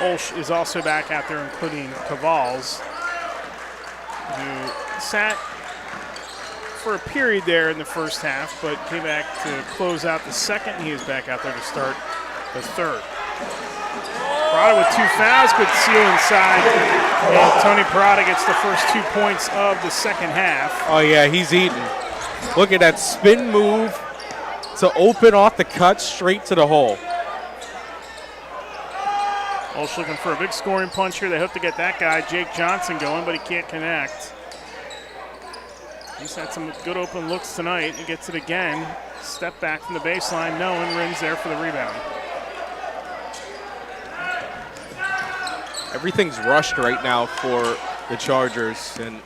OLSH is also back out there, including Cavals, who sat for a period there in the first half, but came back to close out the second. He is back out there to start the third. Parada with 2 fouls, good seal inside, and Tony Parada gets the first 2 points of the second half. Oh yeah, he's eating. Look at that spin move to open off the cut straight to the hole. OLSH looking for a big scoring punch here. They hope to get that guy, Jake Johnson, going, but he can't connect. He's had some good open looks tonight. He gets it again. Step back from the baseline. No, and Wren's there for the rebound. Everything's rushed right now for the Chargers, and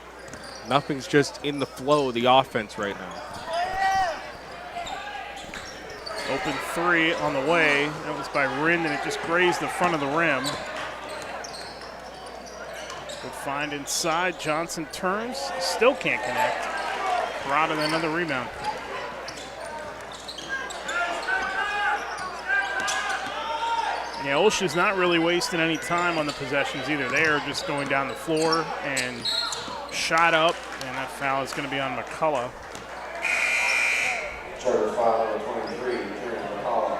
nothing's just in the flow of the offense right now. Open 3 on the way. That was by Wren, and it just grazed the front of the rim. Good find inside. Johnson turns. Still can't connect. Parada with another rebound. Yeah, OLSH is not really wasting any time on the possessions either. They are just going down the floor and shot up, and that foul is going to be on McCullough. Charter foul number 23, Kieran McCullough.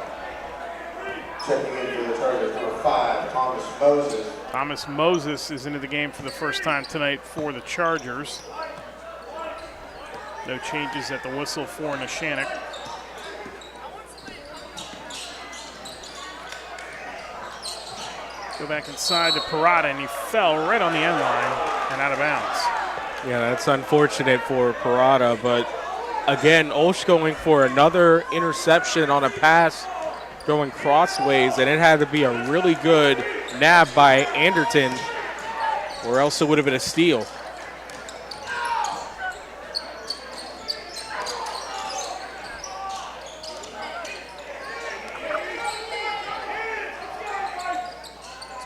Checking in for the Chargers, number 5, Thomas Moses. Thomas Moses is into the game for the first time tonight for the Chargers. No changes at the whistle for Neshannock. Go back inside to Parada, and he fell right on the end line and out of bounds. Yeah, that's unfortunate for Parada, but again, OLSH going for another interception on a pass going crossways, and it had to be a really good nab by Anderton, or else it would have been a steal.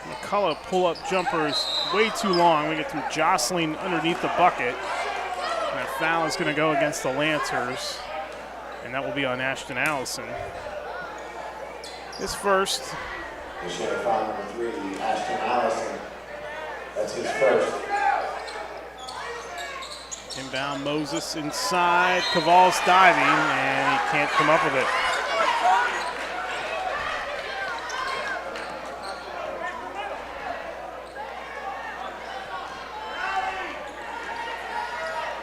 McCullough pull-up jumpers way too long. We get through jostling underneath the bucket. And that foul is going to go against the Lancers, and that will be on Ashton Allison. His first. Neshannock foul number 3, Ashton Allison. That's his first. Inbound, Moses inside. Cavals diving, and he can't come up with it.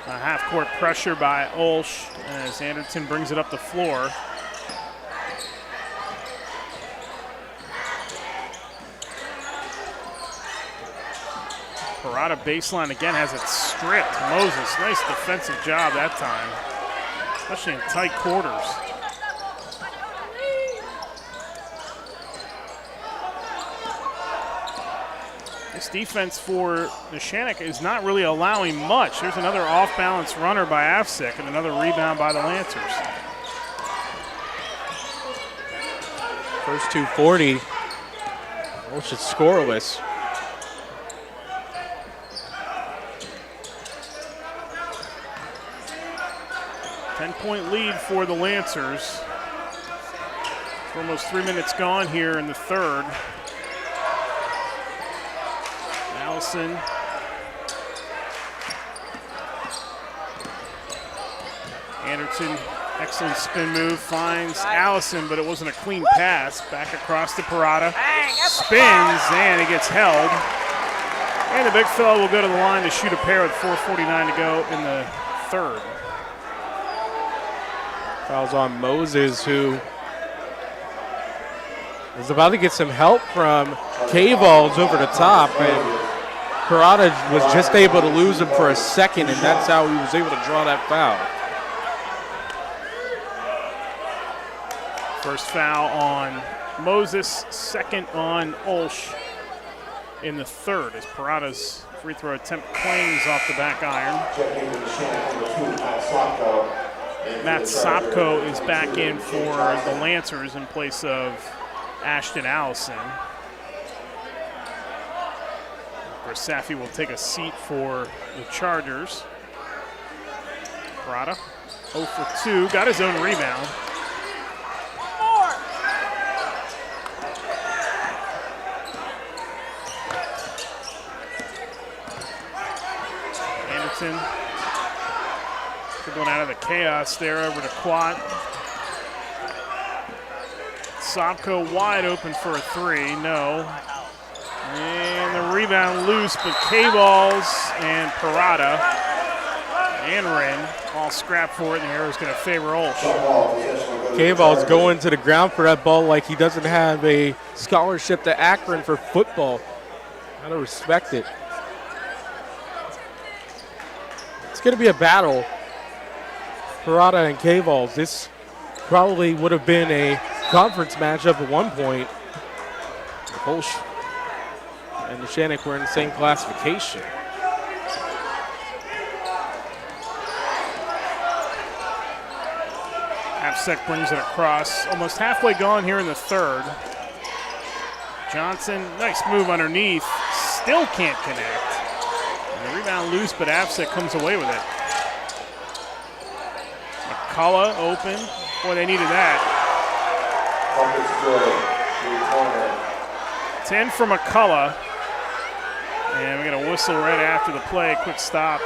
A half-court pressure by OLSH as Anderton brings it up the floor. Parada baseline again, has it stripped. Moses, nice defensive job that time, especially in tight quarters. This defense for Neshannock is not really allowing much. There's another off-balance runner by Afsik and another rebound by the Lancers. First 240. OLSH is scoreless. Ten-point lead for the Lancers. We're almost 3 minutes gone here in the third. Allison Anderson, excellent spin move, finds Allison, but it wasn't a clean pass. Back across to Parada. Spins, and he gets held. And the big fella will go to the line to shoot a pair with 4:49 to go in the third. Fouls on Moses, who is about to get some help from K-Balls over the top. And Parada was just able to lose him for a second, and that's how he was able to draw that foul. First foul on Moses, second on OLSH in the third as Parada's free throw attempt clings off the back iron. Matt Sopko is back in for the Lancers in place of Ashton Allison. Safi will take a seat for the Chargers. Parada 0 for 2, got his own rebound. Anderson dribbling out of the chaos there over to Quat. Sopko wide open for a three, no. And the rebound loose, but K-Balls and Parada and Wren all scrap for it, and the arrow's going to favor OLSH. K-Balls going to the ground for that ball like he doesn't have a scholarship to Akron for football. Gotta respect it. It's going to be a battle. Parada and K-Balls. This probably would have been a conference matchup at one point. OLSH and Neshannock were in the same classification. Apsek brings it across. Almost halfway gone here in the third. Johnson, nice move underneath. Still can't connect. And the rebound loose, but Apsek comes away with it. McCullough open. Boy, they needed that. 10 for McCullough. And we got a whistle right after the play. Quick stop.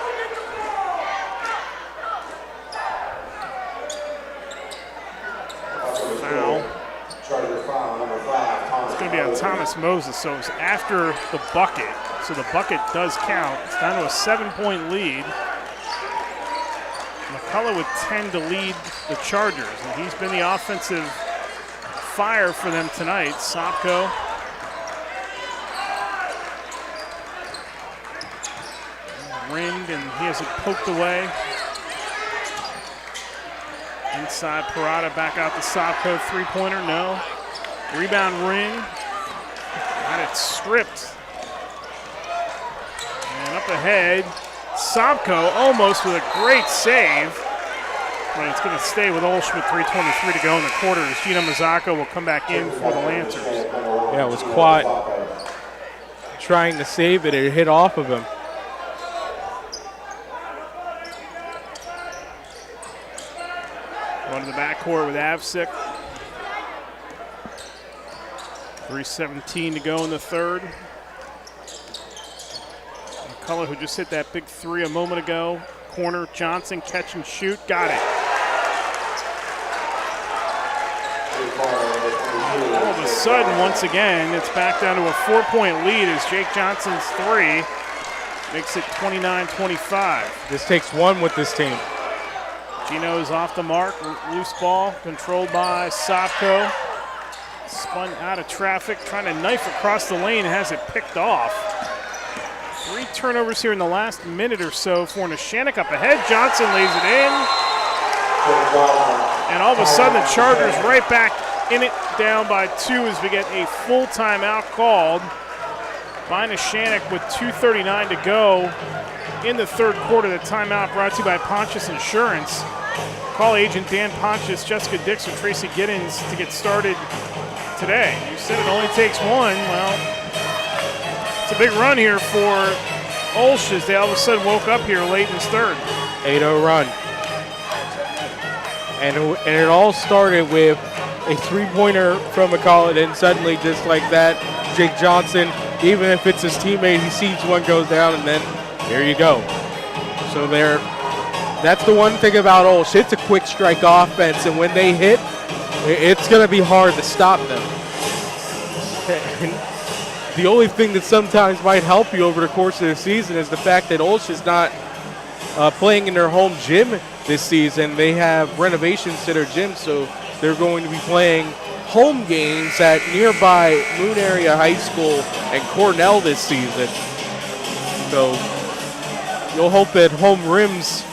Foul. It's going to be on Thomas Moses, so it's after the bucket. So the bucket does count. It's down to a 7-point lead. McCullough with 10 to lead the Chargers, and he's been the offensive fire for them tonight. Sopko. Ringed, and he has it poked away. Inside Parada, back out to Sopko. Three-pointer, no. Rebound ring. Got it stripped. And up ahead, Sopko almost with a great save. But it's going to stay with OLSH with 3:23 to go in the quarter. Gina Mazzocco will come back in for the Lancers. Yeah, it was Quat trying to save it. It hit off of him. Going to the backcourt with Avsik. 3:17 to go in the third. McCullough, who just hit that big three a moment ago. Corner, Johnson, catch and shoot, got it. All of a sudden, once again, it's back down to a 4-point lead as Jake Johnson's three makes it 29-25. This takes one with this team. Gino's off the mark, loose ball, controlled by Sopko. Spun out of traffic, trying to knife across the lane, has it picked off. 3 turnovers here in the last minute or so for Neshannock up ahead. Johnson lays it in. And all of a sudden the Chargers right back in it, down by 2 as we get a full timeout called by Neshannock with 2:39 to go in the third quarter. The timeout brought to you by Pontius Insurance. Call agent Dan Pontius, Jessica Dixon, Tracy Giddens to get started today. You said it only takes one. Well, it's a big run here for OLSH as they all of a sudden woke up here late in this third. 8-0 run. And it all started with a three-pointer from McCullough, and suddenly, just like that, Jake Johnson, even if it's his teammate, he sees one goes down, and then there you go. So they're That's the one thing about OLSH. It's a quick strike offense, and when they hit, it's going to be hard to stop them. The only thing that sometimes might help you over the course of the season is the fact that OLSH is not playing in their home gym this season. They have renovations to their gym, so they're going to be playing home games at nearby Moon Area High School and Cornell this season. So you'll hope that home rims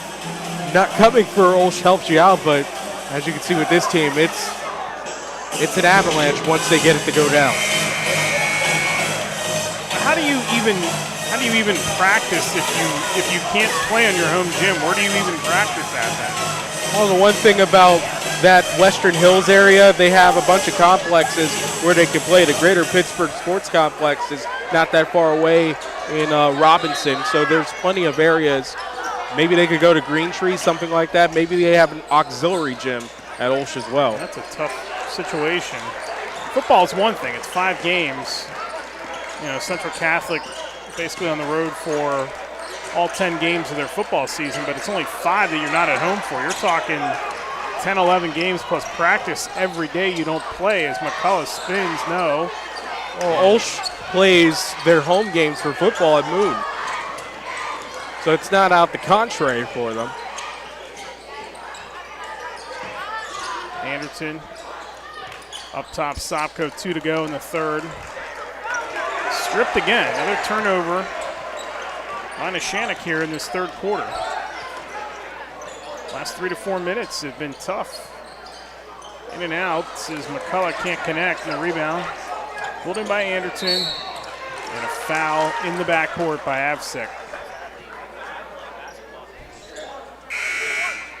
not coming for OLSH helps you out, but as you can see with this team, it's an avalanche once they get it to go down. How do you even practice if you can't play on your home gym? Where do you even practice at then? Well, the one thing about that Western Hills area, they have a bunch of complexes where they can play. The Greater Pittsburgh Sports Complex is not that far away in Robinson, so there's plenty of areas. Maybe they could go to Green Tree, something like that. Maybe they have an auxiliary gym at OLSH as well. That's a tough situation. Football's one thing. It's 5 games. You know, Central Catholic basically on the road for all 10 games of their football season, but it's only 5 that you're not at home for. You're talking 10, 11 games plus practice every day you don't play, as McCullough spins, no. Well, OLSH plays their home games for football at Moon, so it's not out the contrary for them. Anderton up top, Sopko, 2 to go in the third. Stripped again, another turnover on Neshannock here in this third quarter. Last 3 to 4 minutes have been tough. In and out as McCullough can't connect, and the rebound pulled in by Anderton, and a foul in the backcourt by Avsek.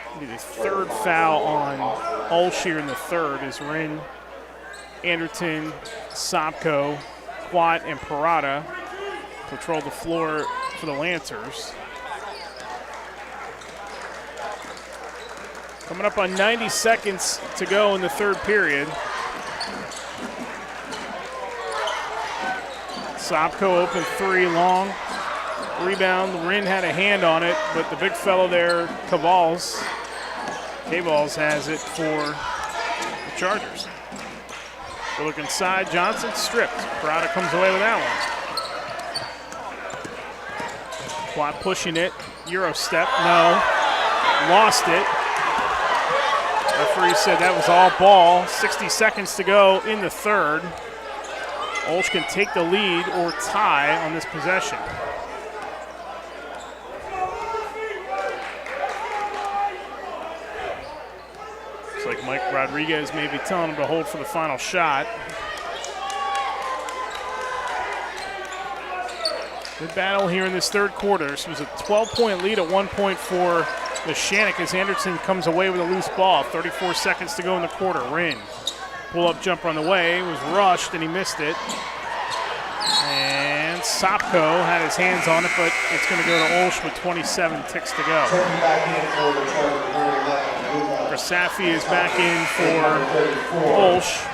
It'll be the third foul on OLSH here in the third as Wren, Anderton, Sopko, Quat, and Parada patrol the floor for the Lancers. Coming up on 90 seconds to go in the third period. Sopko open 3 long. Rebound, Wren had a hand on it, but the big fellow there, K-Balls has it for the Chargers. They look inside, Johnson stripped. Parada comes away with that one. Quad pushing it, Euro step, no. Lost it. Referee said that was all ball. 60 seconds to go in the third. OLSH can take the lead or tie on this possession. Looks like Mike Rodriguez may be telling him to hold for the final shot. Good battle here in this third quarter. This was a 12-point lead at one point for Neshannock as Anderson comes away with a loose ball. 34 seconds to go in the quarter. Wren, pull-up jumper on the way, was rushed and he missed it. And Sopko had his hands on it, but it's going to go to OLSH with 27 ticks to go. Rasafi is back in for OLSH.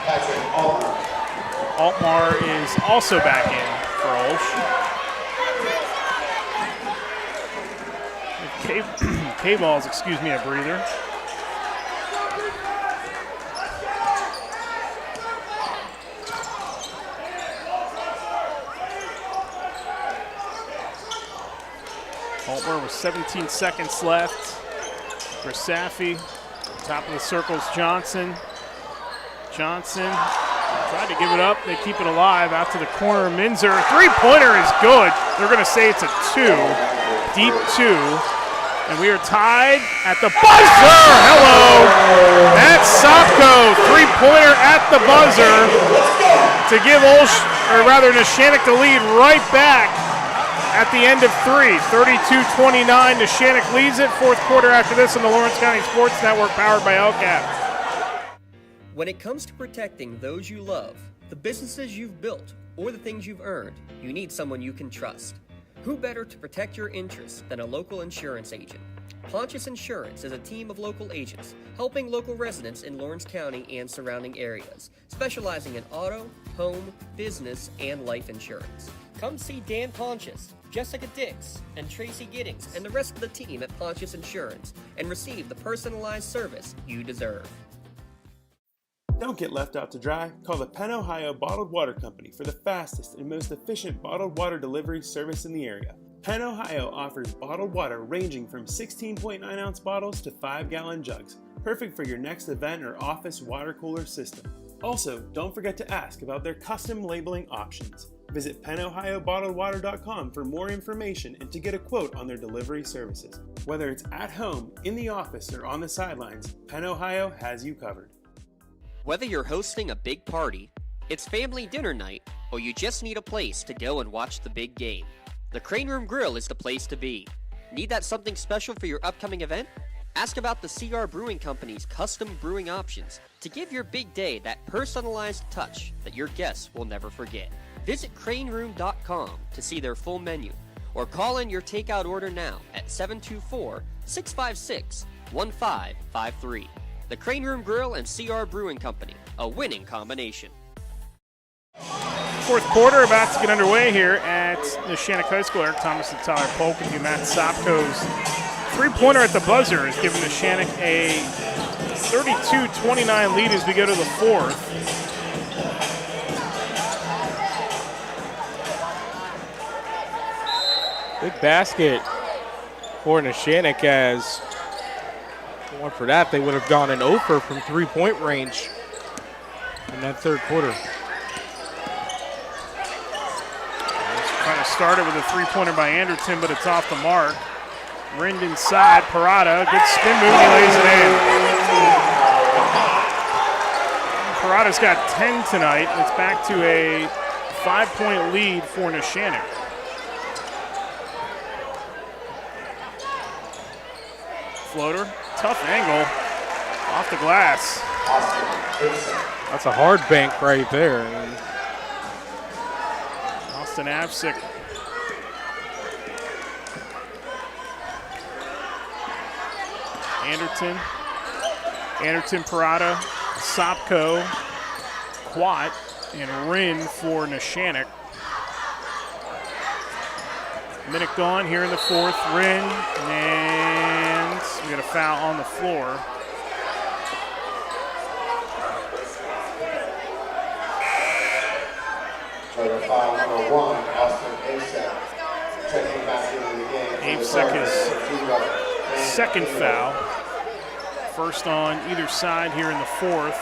Altmar is also back in for OLSH. K-Balls, excuse me, a breather. Altmar with 17 seconds left. For Safi, top of the circle's Johnson. Johnson tried to give it up. They keep it alive out to the corner. Minzer, three-pointer is good. They're going to say it's a 2, deep 2. And we are tied at the buzzer. Hello. That's Sopko, three-pointer at the buzzer to give OLSH, or rather Neshannock, the lead right back at the end of 3. 32-29. Neshannock leads it. Fourth quarter after this on the Lawrence County Sports Network, powered by LCAP. When it comes to protecting those you love, the businesses you've built, or the things you've earned, you need someone you can trust. Who better to protect your interests than a local insurance agent? Pontius Insurance is a team of local agents helping local residents in Lawrence County and surrounding areas, specializing in auto, home, business, and life insurance. Come see Dan Pontius, Jessica Dix and Tracy Giddings and the rest of the team at Pontius Insurance and receive the personalized service you deserve. Don't get left out to dry. Call the Penn Ohio Bottled Water Company for the fastest and most efficient bottled water delivery service in the area. Penn Ohio offers bottled water ranging from 16.9-ounce bottles to 5-gallon jugs, perfect for your next event or office water cooler system. Also, don't forget to ask about their custom labeling options. Visit PennOhioBottledWater.com for more information and to get a quote on their delivery services. Whether it's at home, in the office, or on the sidelines, Penn Ohio has you covered. Whether you're hosting a big party, it's family dinner night, or you just need a place to go and watch the big game, the Crane Room Grill is the place to be. Need that something special for your upcoming event? Ask about the CR Brewing Company's custom brewing options to give your big day that personalized touch that your guests will never forget. Visit craneroom.com to see their full menu, or call in your takeout order now at 724-656-1553. The Crane Room Grill and CR Brewing Company, a winning combination. Fourth quarter about to get underway here at Neshannock High School. Eric Thomas and Tyler Polk with you. Matt Sopko's three-pointer at the buzzer has given Neshannock a 32-29 lead as we go to the fourth. Big basket for Neshannock, as one for that, they would have gone an over from three-point range in that third quarter. Kind of started with a three-pointer by Anderton, but it's off the mark. Rind inside, Parada, good spin move, he lays it in. Parada's got 10 tonight. It's back to a 5-point lead for Neshannock. Floater, tough angle, off the glass. That's a hard bank right there. Austin Avsik. Anderton, Parada, Sopko, Quat, and Rin for Neshannock. Minute gone here in the fourth. Rin, and we got a foul on the floor. Foul number 1, Austin Avsik. Checking back into the game. Avsik is second foul. First on either side here in the fourth.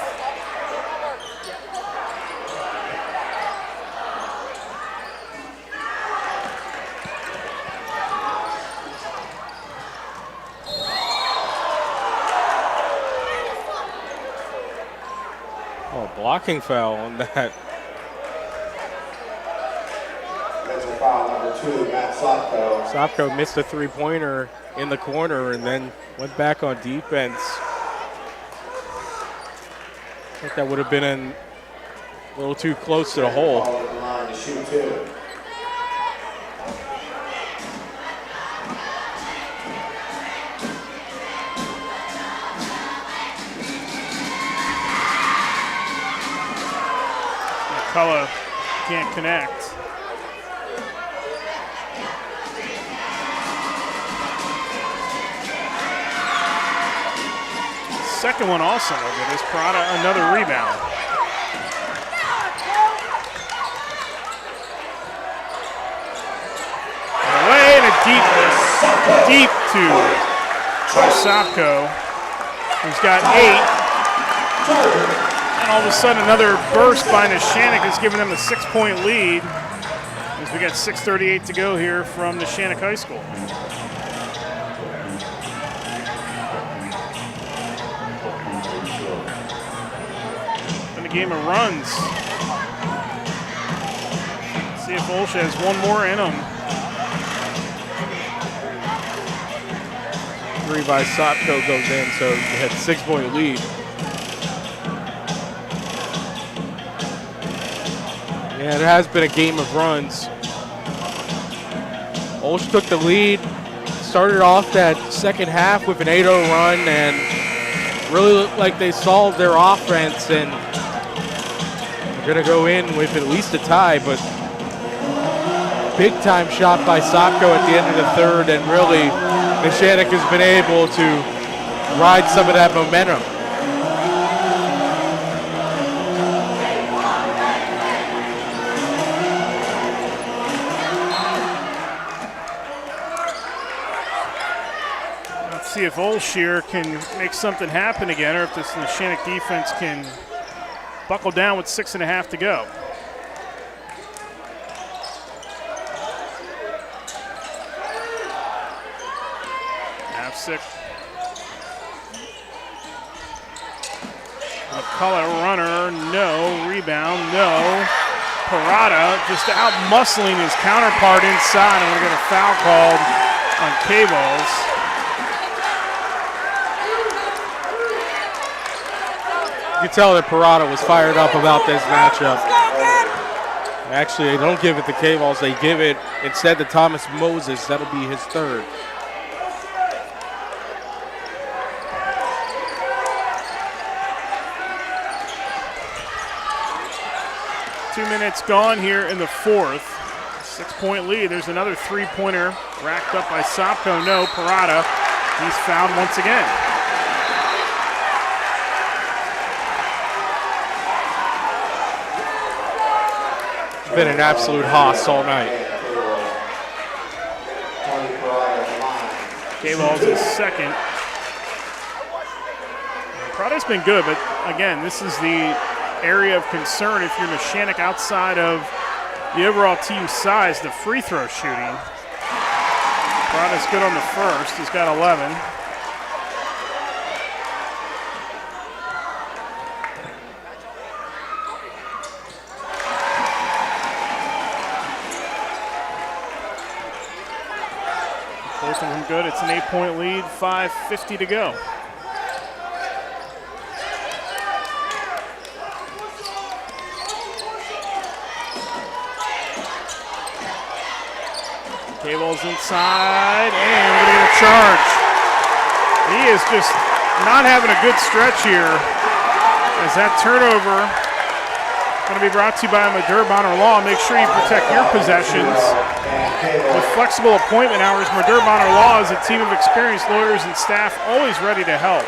Oh, blocking foul on that. Foul number 2, Matt Sopko. Sopko missed a three-pointer in the corner and then went back on defense. I think that would have been a little too close to the hole. McCullough can't connect. Second one also look at this. Parada, another rebound. Away and a deep two by Sopko, who's got 8. And all of a sudden another burst by Neshannock has given them a 6-point lead as we got 6:38 to go here from Neshannock High School. Game of runs. See if OLSH has one more in them. 3 by Sopko goes in, so you had 6-point lead. Yeah, it has been a game of runs. OLSH took the lead, started off that second half with an 8-0 run, and really looked like they solved their offense, and going to go in with at least a tie, but big-time shot by Sopko at the end of the third, and really Neshannock has been able to ride some of that momentum. Let's see if OLSH can make something happen again, or if this Neshannock defense can buckle down with 6.5 to go. Half-sick. McCullough runner, no. Rebound, no. Parada just out-muscling his counterpart inside, and we're going to get a foul called on K-Balls. You can tell that Parada was fired up about this matchup. Actually, they don't give it to K-Balls. They give it instead to Thomas Moses. That'll be his third. Two minutes gone here in the fourth. 6-point lead. There's another three-pointer racked up by Sopko. No, Parada. He's fouled once again. Been an absolute hoss all night. K-Balls is second. Parada's been good, but again, this is the area of concern if you're Neshannock outside of the overall team size, the free throw shooting. Parada's good on the first. He's got 11. Both of them good. It's an 8-point lead, 5:50 to go. K-Balls inside, and we're going to get a charge. He is just not having a good stretch here, as that turnover going to be brought to you by Madure Bonner Law. Make sure you protect your possessions with flexible appointment hours. Madure Bonner Law is a team of experienced lawyers and staff always ready to help.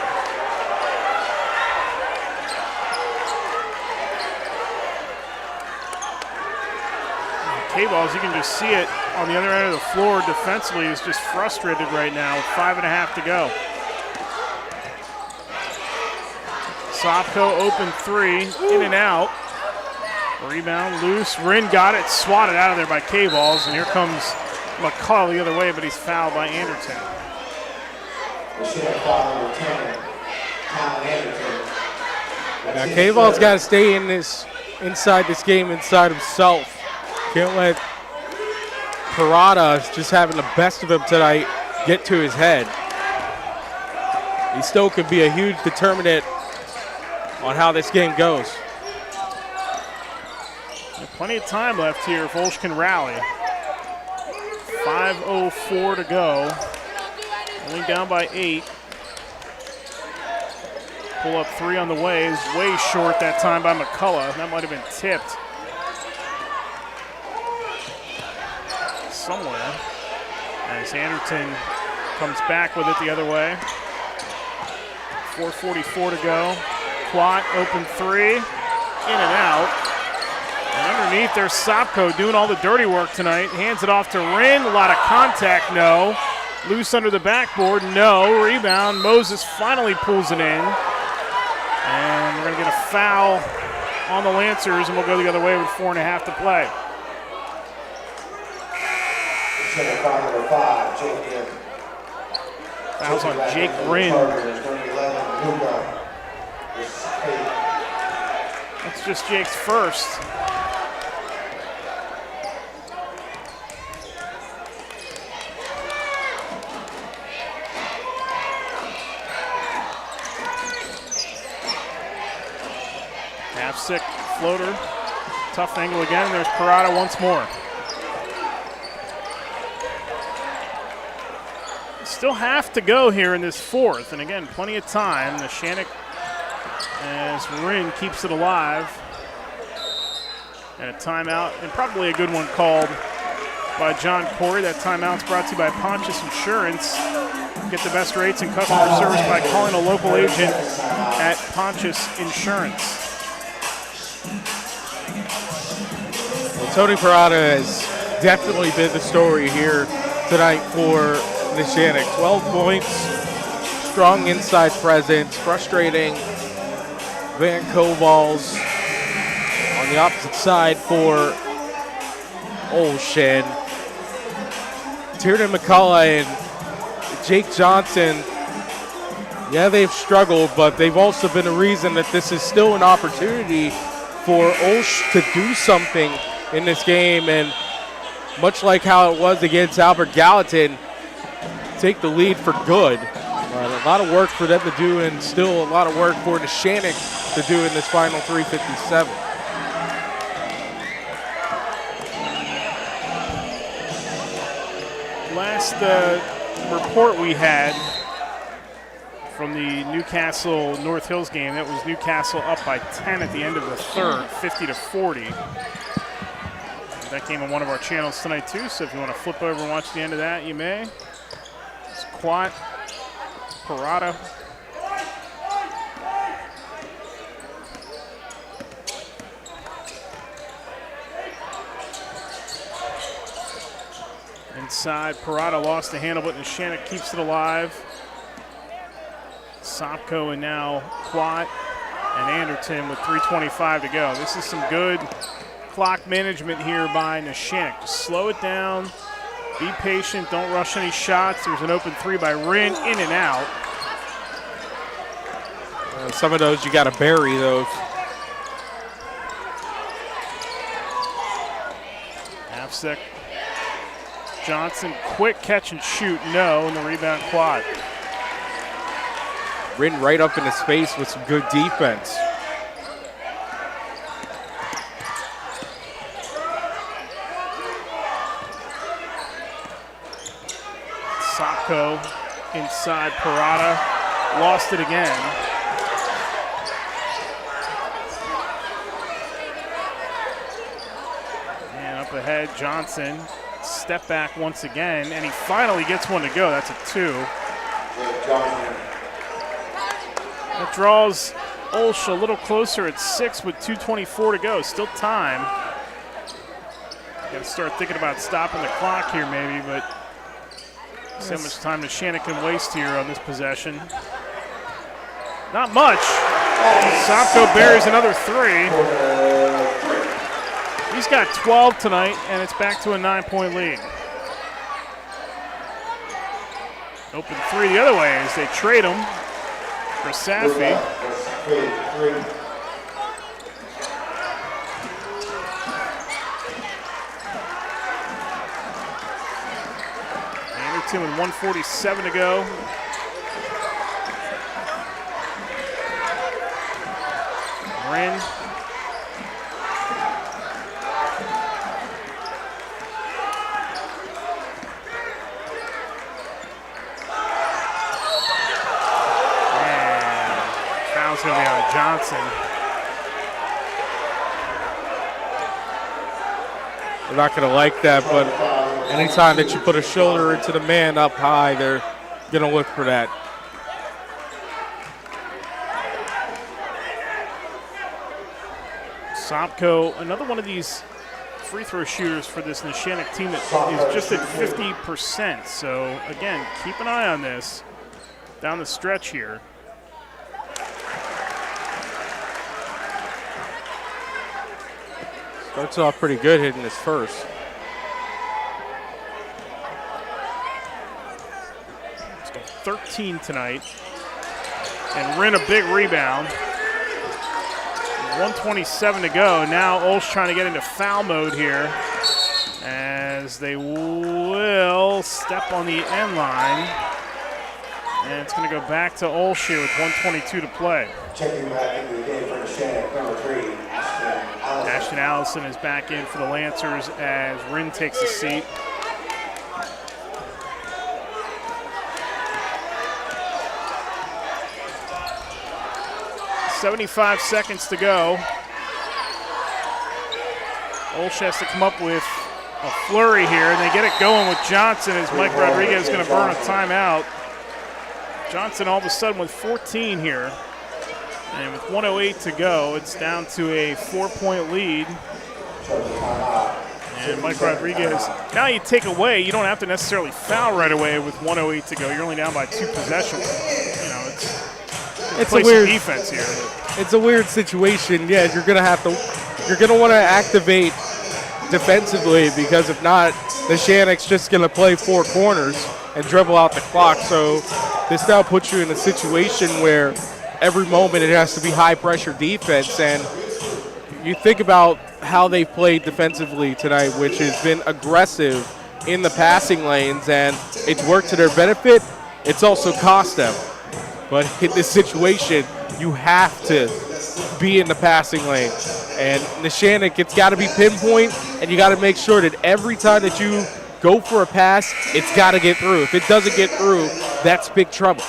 K-Balls, you can just see it on the other end of the floor defensively, is just frustrated right now with 5.5 to go. Sopko open three, in and out. Rebound loose. Rinn got it, swatted out of there by K-Balls, and here comes McCullough the other way, but he's fouled by Anderton. Now K-Balls got to stay inside this game, inside himself. Can't let Parada, just having the best of him tonight, get to his head. He still could be a huge determinant on how this game goes. Plenty of time left here if OLSH can rally. 5:04 to go. Only down by 8. Pull up three on the way is way short that time by McCullough. That might have been tipped somewhere. As Anderton comes back with it the other way. 4:44 to go. Quat open three, in and out. And underneath there's Sopko doing all the dirty work tonight. Hands it off to Rinn. A lot of contact, no. Loose under the backboard, no. Rebound, Moses finally pulls it in. And we're going to get a foul on the Lancers, and we'll go the other way with 4.5 to play. Fouls on Jake Rinn. That's just Jake's first. Half-sick floater. Tough angle again. There's Parada once more. Still have to go here in this fourth, and again, plenty of time. Neshannock, as Rinn keeps it alive. And a timeout, and probably a good one called by John Corey. That timeout's brought to you by Pontius Insurance. Get the best rates and customer service by calling a local agent at Pontius Insurance. Well, Tony Parada has definitely been the story here tonight for Neshannock. 12 points, strong inside presence, frustrating Van Kovals on the opposite side for OLSH. Tiernan McCullough and Jake Johnson, yeah, they've struggled, but they've also been a reason that this is still an opportunity for OLSH to do something in this game, and much like how it was against Albert Gallatin, take the lead for good. A lot of work for them to do, and still a lot of work for Neshannock to do in this final 3:57. Last report we had from the Newcastle North Hills game, that was Newcastle up by 10 at the end of the third, 50-40. That game on one of our channels tonight too, so if you want to flip over and watch the end of that, you may. It's Quat, Parada. Inside, Parada lost the handle, but Neshannock keeps it alive. Sopko and now Quat and Anderton with 3:25 to go. This is some good clock management here by Neshannock. Just slow it down, be patient, don't rush any shots. There's an open three by Rin, in and out. Some of those you got to bury those. Halfsec. Johnson, quick catch and shoot, no, and the rebound Quad. Rin right up in his face with some good defense. Sopko inside Parada, lost it again. And up ahead, Johnson, step back once again, and he finally gets one to go. That's a two. That draws OLSH a little closer at 6 with 2:24 to go. Still time. Got to start thinking about stopping the clock here maybe, but see how much time Neshannock can waste here on this possession. Not much. Sopko buries another three. He's got 12 tonight, and it's back to a 9-point lead. Open three the other way as they trade him for Safi. Anderton with 1:47 to go. Rin. Foul's going to be on Johnson. They're not going to like that, but anytime that you put a shoulder into the man up high, they're going to look for that. Sopko, another one of these free throw shooters for this Neshannock team that is just at 50%. So, again, keep an eye on this down the stretch here. Starts off pretty good hitting this first. It's got 13 tonight. And Rin a big rebound. 1:27 to go. Now OLSH trying to get into foul mode here as they will step on the end line. And it's going to go back to OLSH here with 1:22 to play. Checking back into the game for Neshannock, number 3, Ashton Allison is back in for the Lancers as Rin takes a seat. .75 seconds to go. OLSH has to come up with a flurry here, and they get it going with Johnson as Mike Rodriguez is going to burn a timeout. Johnson all of a sudden with 14 here. And with 1:08 to go, it's down to a 4-point lead. And Mike Rodriguez, now you take away, you don't have to necessarily foul right away with 1:08 to go. You're only down by 2 possessions. You know, it's a weird defense here. It's a weird situation. Yeah, you're gonna want to activate defensively, because if not, Neshannock's just gonna play 4 corners and dribble out the clock. So this now puts you in a situation where every moment it has to be high pressure defense. And you think about how they've played defensively tonight, which has been aggressive in the passing lanes, and it's worked to their benefit. It's also cost them. But in this situation, you have to be in the passing lane. And Neshannock, it's got to be pinpoint, and you got to make sure that every time that you go for a pass, it's got to get through. If it doesn't get through, that's big trouble.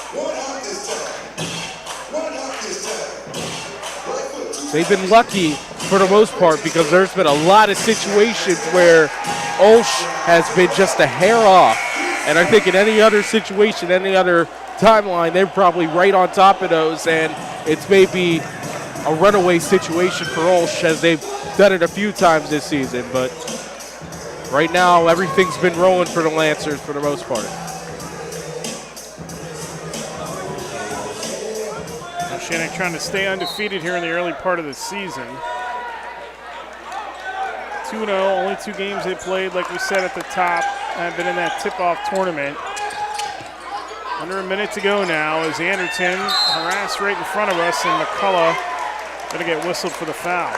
They've been lucky for the most part, because there's been a lot of situations where OLSH has been just a hair off. And I think in any other situation, any other timeline, they're probably right on top of those, and it's maybe a runaway situation for OLSH, as they've done it a few times this season. But right now, everything's been rolling for the Lancers for the most part. Neshannock trying to stay undefeated here in the early part of the season. 2-0, only 2 games they played, like we said at the top, have been in that tip-off tournament. Under a minute to go now as Anderton harassed right in front of us, and McCullough going to get whistled for the foul.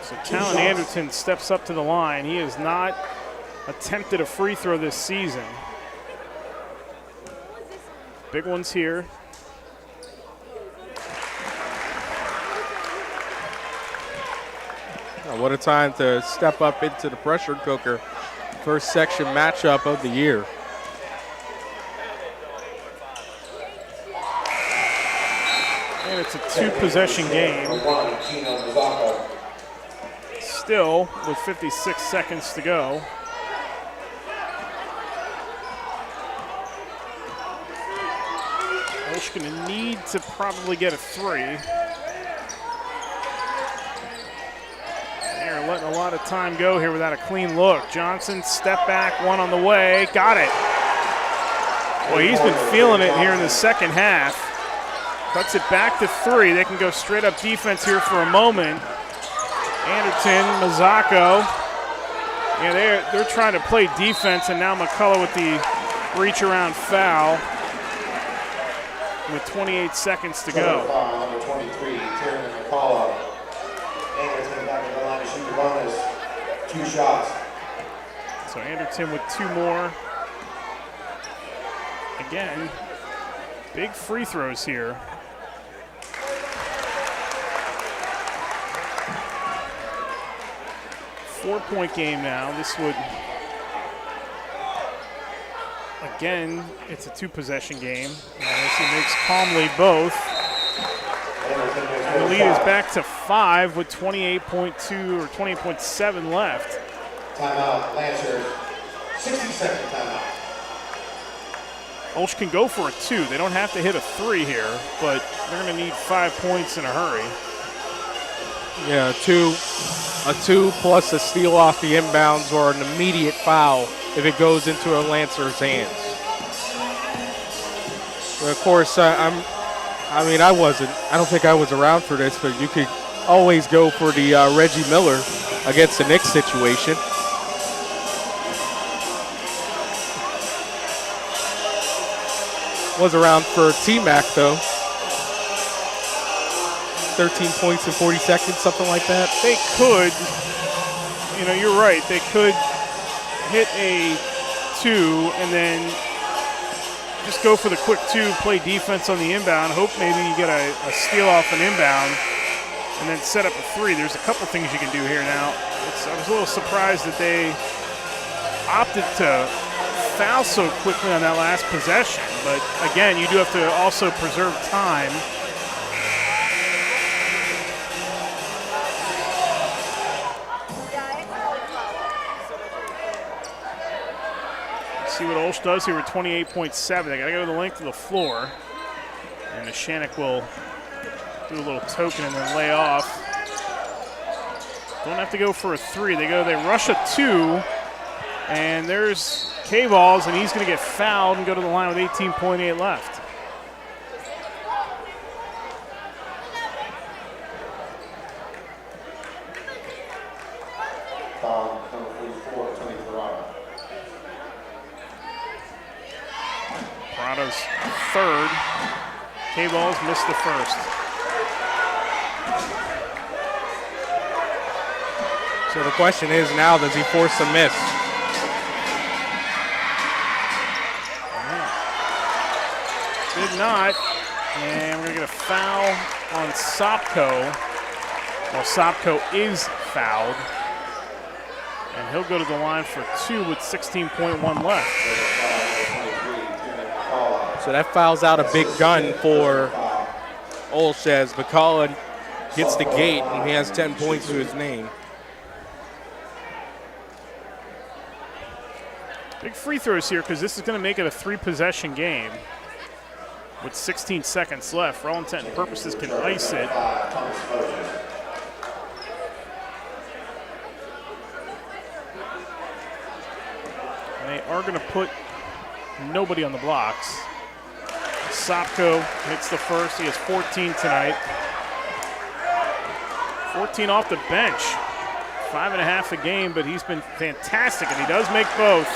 So Talon Anderton steps up to the line. He has not attempted a free throw this season. Big ones here. Oh, what a time to step up into the pressure cooker. First section matchup of the year. And it's a 2-possession game. Still with 56 seconds to go. OLSH going to need to probably get a 3. They're letting a lot of time go here without a clean look. Johnson, step back, 1 on the way, got it. Boy, he's been feeling it here in the second half. Cuts it back to 3. They can go straight up defense here for a moment. Anderton, Mazzocco. Yeah, they're trying to play defense, and now McCullough with the reach around foul with 28 seconds to go. Number 23, Terry McCullough. Anderton back at the line to shoot the bonus. 2 shots. So Anderton with 2 more. Again, big free throws here. Four-point game now. This would, again, it's a 2-possession game. As he makes calmly both. And the lead is back to 5 with 28.2 or 28.7 left. Timeout, Lancers. 60-second timeout. OLSH can go for a 2. They don't have to hit a 3 here, but they're going to need 5 points in a hurry. Yeah, a 2 plus a steal off the inbounds or an immediate foul if it goes into a Lancer's hands. But of course, I don't think I was around for this, but you could always go for the Reggie Miller against the Knicks situation. Was around for T-Mac though. 13 points in 40 seconds, something like that. They could, you're right. They could hit a 2 and then just go for the quick 2, play defense on the inbound, hope maybe you get a steal off an inbound, and then set up a 3. There's a couple things you can do here now. I was a little surprised that they opted to foul so quickly on that last possession. But again, you do have to also preserve time. See what OLSH does here with 28.7. They got to go to the length of the floor. And Neshannock will do a little token and then lay off. Don't have to go for a three. They rush a two. And there's K-Balls, and he's going to get fouled and go to the line with 18.8 left. Prado's third. K-Balls missed the first. So the question is now, does he force a miss? Did not. And we're going to get a foul on Sopko. Well, Sopko is fouled. And he'll go to the line for two with 16.1 left. So that fouls out a big gun for OLSH as McCullough gets the gate and he has 10 points to his name. Big free throws here because this is going to make it a three-possession game. With 16 seconds left, for all intent and purposes, can ice it. They are going to put nobody on the blocks. Sopko hits the first. He has 14 tonight. 14 off the bench. 5.5 a game, but he's been fantastic, and he does make both.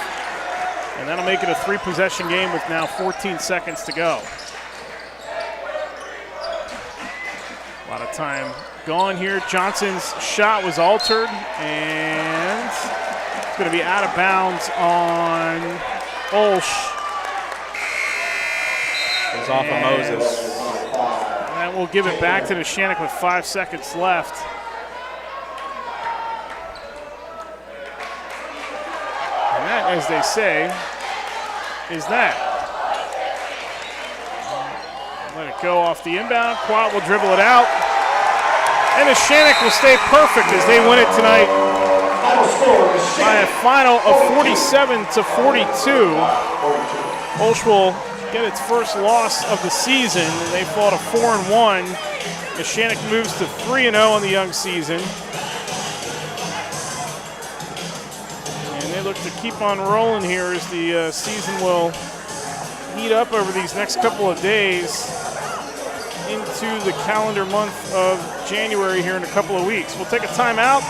And that'll make it a three-possession game with now 14 seconds to go. A lot of time gone here. Johnson's shot was altered, and it's going to be out of bounds on OLSH. It's off of Moses. And we'll give it back to Neshannock with 5 seconds left. And that, as they say, is that. Let it go off the inbound. Quat will dribble it out. And Neshannock will stay perfect as they win it tonight by a final of 47-42. OLSH will get its first loss of the season. They fall to 4-1. Neshannock moves to 3-0 on the young season. And they look to keep on rolling here as the season will heat up over these next couple of days into the calendar month of January here in a couple of weeks. We'll take a timeout.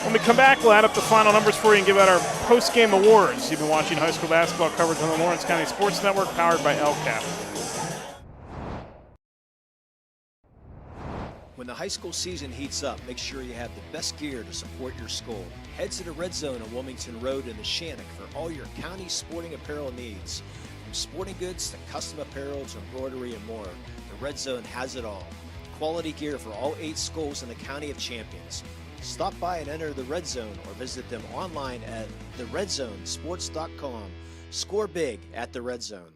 When we come back, we'll add up the final numbers for you and give out our post-game awards. You've been watching high school basketball coverage on the Lawrence County Sports Network, powered by LCAP. When the high school season heats up, make sure you have the best gear to support your school. Head to the Red Zone on Wilmington Road in Neshannock for all your county sporting apparel needs. From sporting goods to custom apparel to embroidery and more, the Red Zone has it all. Quality gear for all 8 schools in the County of Champions. Stop by and enter the Red Zone or visit them online at theredzonesports.com. Score big at the Red Zone.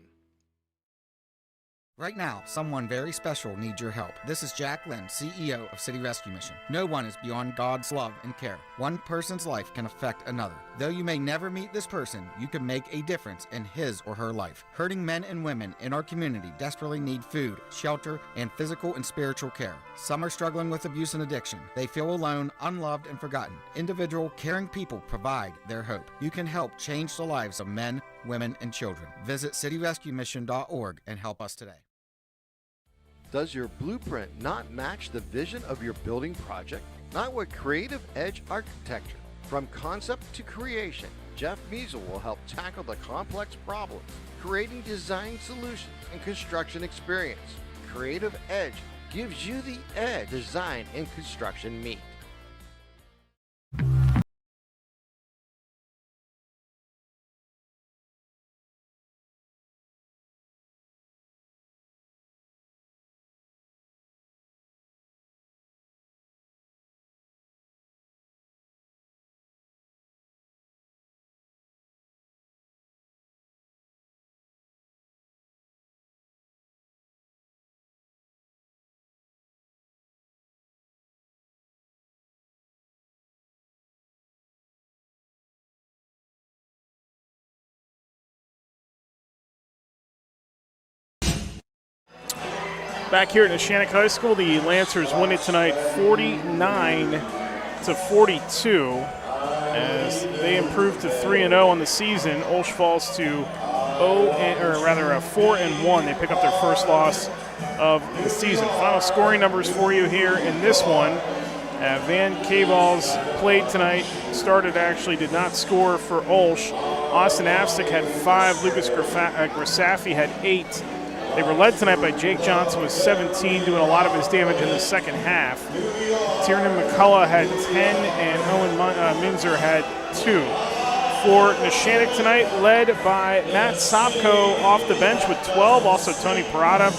Right now, someone very special needs your help. This is Jack Lynn, CEO of City Rescue Mission. No one is beyond God's love and care. One person's life can affect another. Though you may never meet this person, you can make a difference in his or her life. Hurting men and women in our community desperately need food, shelter, and physical and spiritual care. Some are struggling with abuse and addiction. They feel alone, unloved, and forgotten. Individual, caring people provide their hope. You can help change the lives of men, women, and children. Visit cityrescuemission.org and help us today. Does your blueprint not match the vision of your building project? Not with Creative Edge Architecture. From concept to creation, Jeff Measel will help tackle the complex problems, creating design solutions and construction experience. Creative Edge gives you the edge design and construction meet. Back here at Neshannock High School, the Lancers win it tonight 49-42 as they improve to 3-0 on the season. OLSH falls to 4-1. They pick up their first loss of the season. Final scoring numbers for you here in this one. Van Kaval's played tonight, did not score for OLSH. Austin Avstick had 5, Lucas Grasaffi had 8. They were led tonight by Jake Johnson with 17, doing a lot of his damage in the second half. Tiernan McCullough had 10, and Owen Minzer had 2. For Neshannock tonight, led by Matt Sopko off the bench with 12, also Tony Parada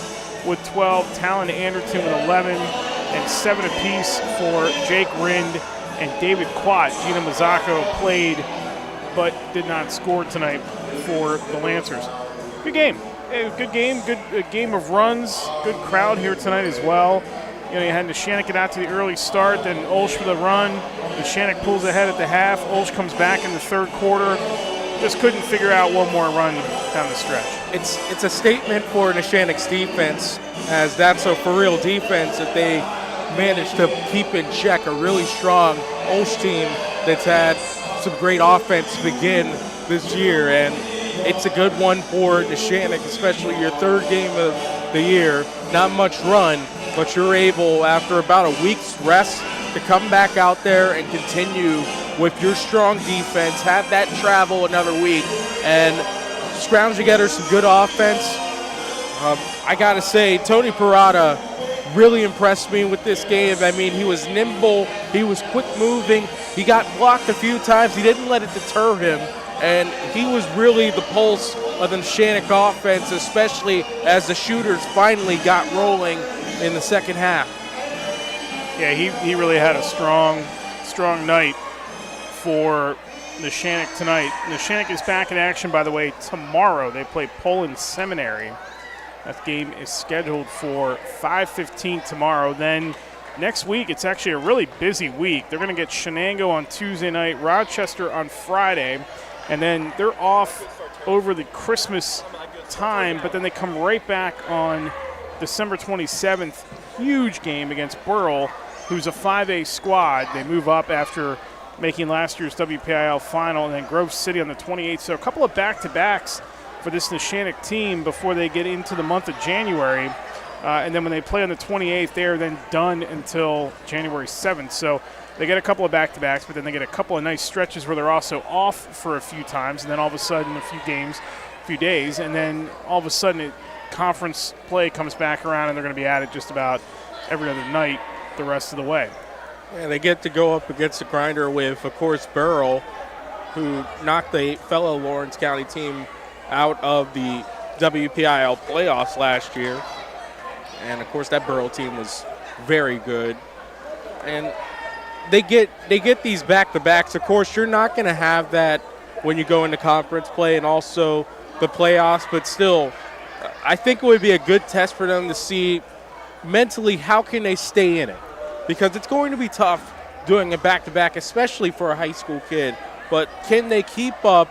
with 12, Talon Anderton with 11, and 7 apiece for Jake Rind and David Quat. Gina Mazzocco played but did not score tonight for the Lancers. Good game. Good game, good game of runs, good crowd here tonight as well. You had Neshannock get out to the early start, then OLSH with a run. Neshannock pulls ahead at the half. OLSH comes back in the third quarter. Just couldn't figure out one more run down the stretch. It's a statement for Neshannock's defense, as that's a for real defense if they manage to keep in check a really strong OLSH team that's had some great offense to begin this year. And it's a good one for Neshannock, especially your third game of the year. Not much run, but you're able, after about a week's rest, to come back out there and continue with your strong defense, have that travel another week, and scrounge together some good offense. I got to say, Tony Parada really impressed me with this game. I mean, he was nimble, he was quick moving, he got blocked a few times, he didn't let it deter him. And he was really the pulse of the Neshannock offense, especially as the shooters finally got rolling in the second half. Yeah, he really had a strong night for Neshannock tonight. Neshannock is back in action, by the way, tomorrow. They play Poland Seminary. That game is scheduled for 5:15 tomorrow. Then next week, it's actually a really busy week. They're going to get Shenango on Tuesday night, Rochester on Friday, and then they're off over the Christmas time, but then they come right back on December 27th. Huge game against Burrell, who's a 5A squad. They move up after making last year's WPIAL final, and then Grove City on the 28th. So a couple of back-to-backs for this Neshannock team before they get into the month of January. And then when they play on the 28th, they're then done until January 7th. So they get a couple of back-to-backs, but then they get a couple of nice stretches where they're also off for a few times, and then all of a sudden a few days, and then all of a sudden conference play comes back around, and they're going to be at it just about every other night the rest of the way. Yeah, they get to go up against the grinder with, of course, Burrell, who knocked the fellow Lawrence County team out of the WPIAL playoffs last year. And, of course, that Burrell team was very good. And they get these back-to-backs. Of course, you're not going to have that when you go into conference play and also the playoffs, but still, I think it would be a good test for them to see mentally how can they stay in it, because it's going to be tough doing a back-to-back, especially for a high school kid. But can they keep up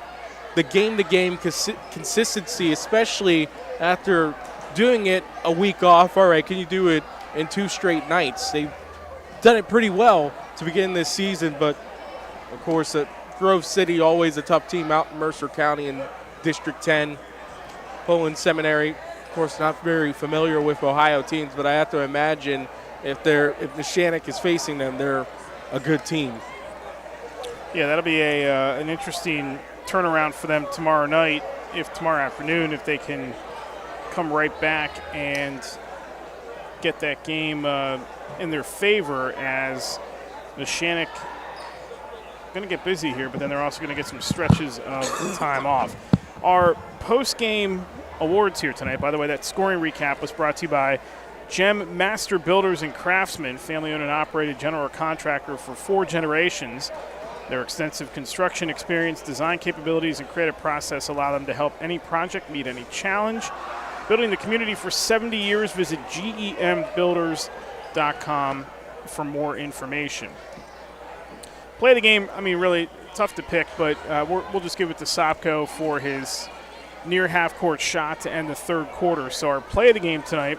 the game-to-game consistency, especially after doing it a week off? All right, can you do it in 2 straight nights? They've done it pretty well to begin this season, but of course Grove City, always a tough team out in Mercer County in District 10. Poland Seminary, of course, not very familiar with Ohio teams, but I have to imagine if Neshannock is facing them, they're a good team. Yeah, that'll be an interesting turnaround for them tomorrow afternoon, if they can come right back and get that game in their favor, as Neshannock going to get busy here, but then they're also going to get some stretches of time off. Our post-game awards here tonight, by the way, that scoring recap was brought to you by Gem Master Builders and Craftsmen, family-owned and operated general contractor for 4 generations. Their extensive construction experience, design capabilities, and creative process allow them to help any project meet any challenge. Building the community for 70 years, visit gembuilders.com for more information. Play of the game, I mean, really tough to pick, but we'll just give it to Sopko for his near half-court shot to end the third quarter. So our play of the game tonight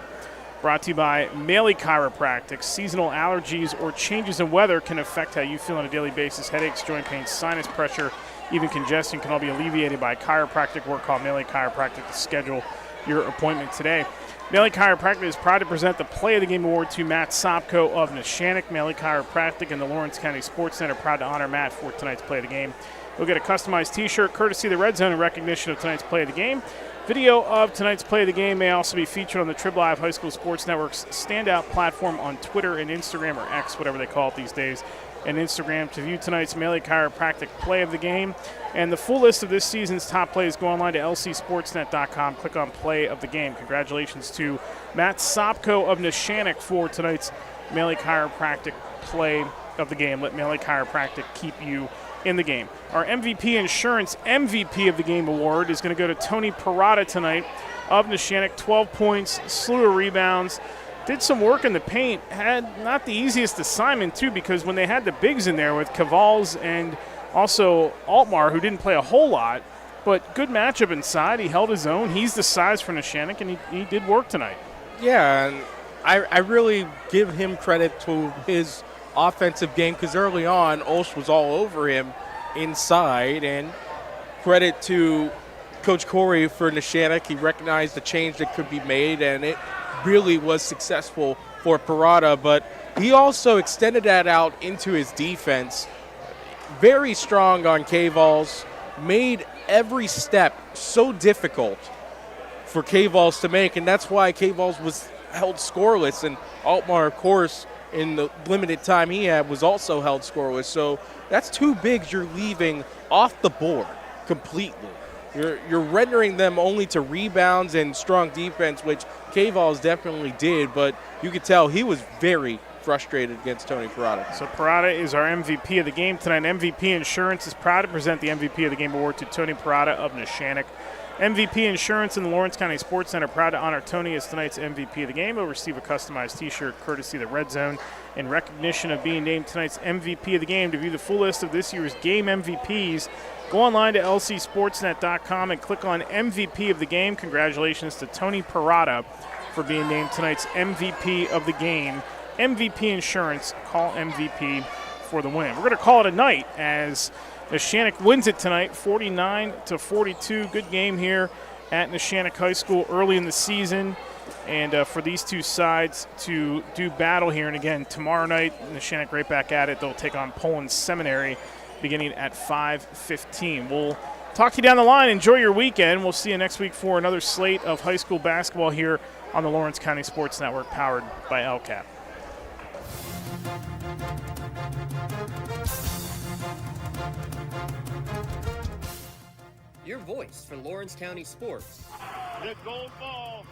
Brought to you by Maley Chiropractic. Seasonal allergies or changes in weather can affect how you feel on a daily basis. Headaches, joint pain, sinus pressure, even congestion can all be alleviated by chiropractic work. Called Maley Chiropractic to schedule your appointment today. Maley Chiropractic is proud to present the Play of the Game Award to Matt Sopko of Neshannock. Maley Chiropractic and the Lawrence County SportsNet are proud to honor Matt for tonight's Play of the Game. You'll get a customized T-shirt courtesy of the Red Zone in recognition of tonight's Play of the Game. Video of tonight's Play of the Game may also be featured on the Trib Live High School Sports Network's standout platform on Twitter and Instagram, or X, whatever they call it these days, and Instagram. To view tonight's Maley Chiropractic Play of the Game and the full list of this season's top plays, go online to lcsportsnet.com. Click on Play of the Game. Congratulations to Matt Sopko of Neshannock for tonight's Maley Chiropractic Play of the Game. Let Maley Chiropractic keep you in the game. Our MVP Insurance MVP of the Game award is going to go to Tony Parada tonight of Neshannock. 12 points, slew of rebounds, did some work in the paint, had not the easiest assignment too, because when they had the bigs in there with Cavals and also Altmar, who didn't play a whole lot, but good matchup inside. He held his own. He's the size for Neshannock, and he did work tonight. Yeah, and I really give him credit to his offensive game, because early on, OLSH was all over him inside, and credit to Coach Corey for Neshannock. He recognized the change that could be made, and it really was successful for Parada, but he also extended that out into his defense. Very strong on K-Vols, made every step so difficult for K-Vols to make, and that's why K-Vols was held scoreless, and Altmar, of course, in the limited time he had, was also held scoreless. So that's two bigs you're leaving off the board completely. You're rendering them only to rebounds and strong defense, which K-Vols definitely did, but you could tell he was very frustrated against Tony Parada. So Parada is our MVP of the game tonight. MVP Insurance is proud to present the MVP of the Game award to Tony Parada of Neshannock. MVP Insurance and the Lawrence County Sports Center proud to honor Tony as tonight's MVP of the game. He'll receive a customized T-shirt courtesy of the Red Zone in recognition of being named tonight's MVP of the game. To view the full list of this year's game MVPs, go online to lcsportsnet.com and click on MVP of the game. Congratulations to Tony Parada for being named tonight's MVP of the game. MVP Insurance, call MVP for the win. We're going to call it a night as Neshannock wins it tonight, 49-42. Good game here at Neshannock High School early in the season. And for these two sides to do battle here. And again, tomorrow night, Neshannock right back at it. They'll take on Poland Seminary beginning at 5:15. We'll talk to you down the line. Enjoy your weekend. We'll see you next week for another slate of high school basketball here on the Lawrence County Sports Network, powered by LCAP. Your voice for Lawrence County sports. The gold ball.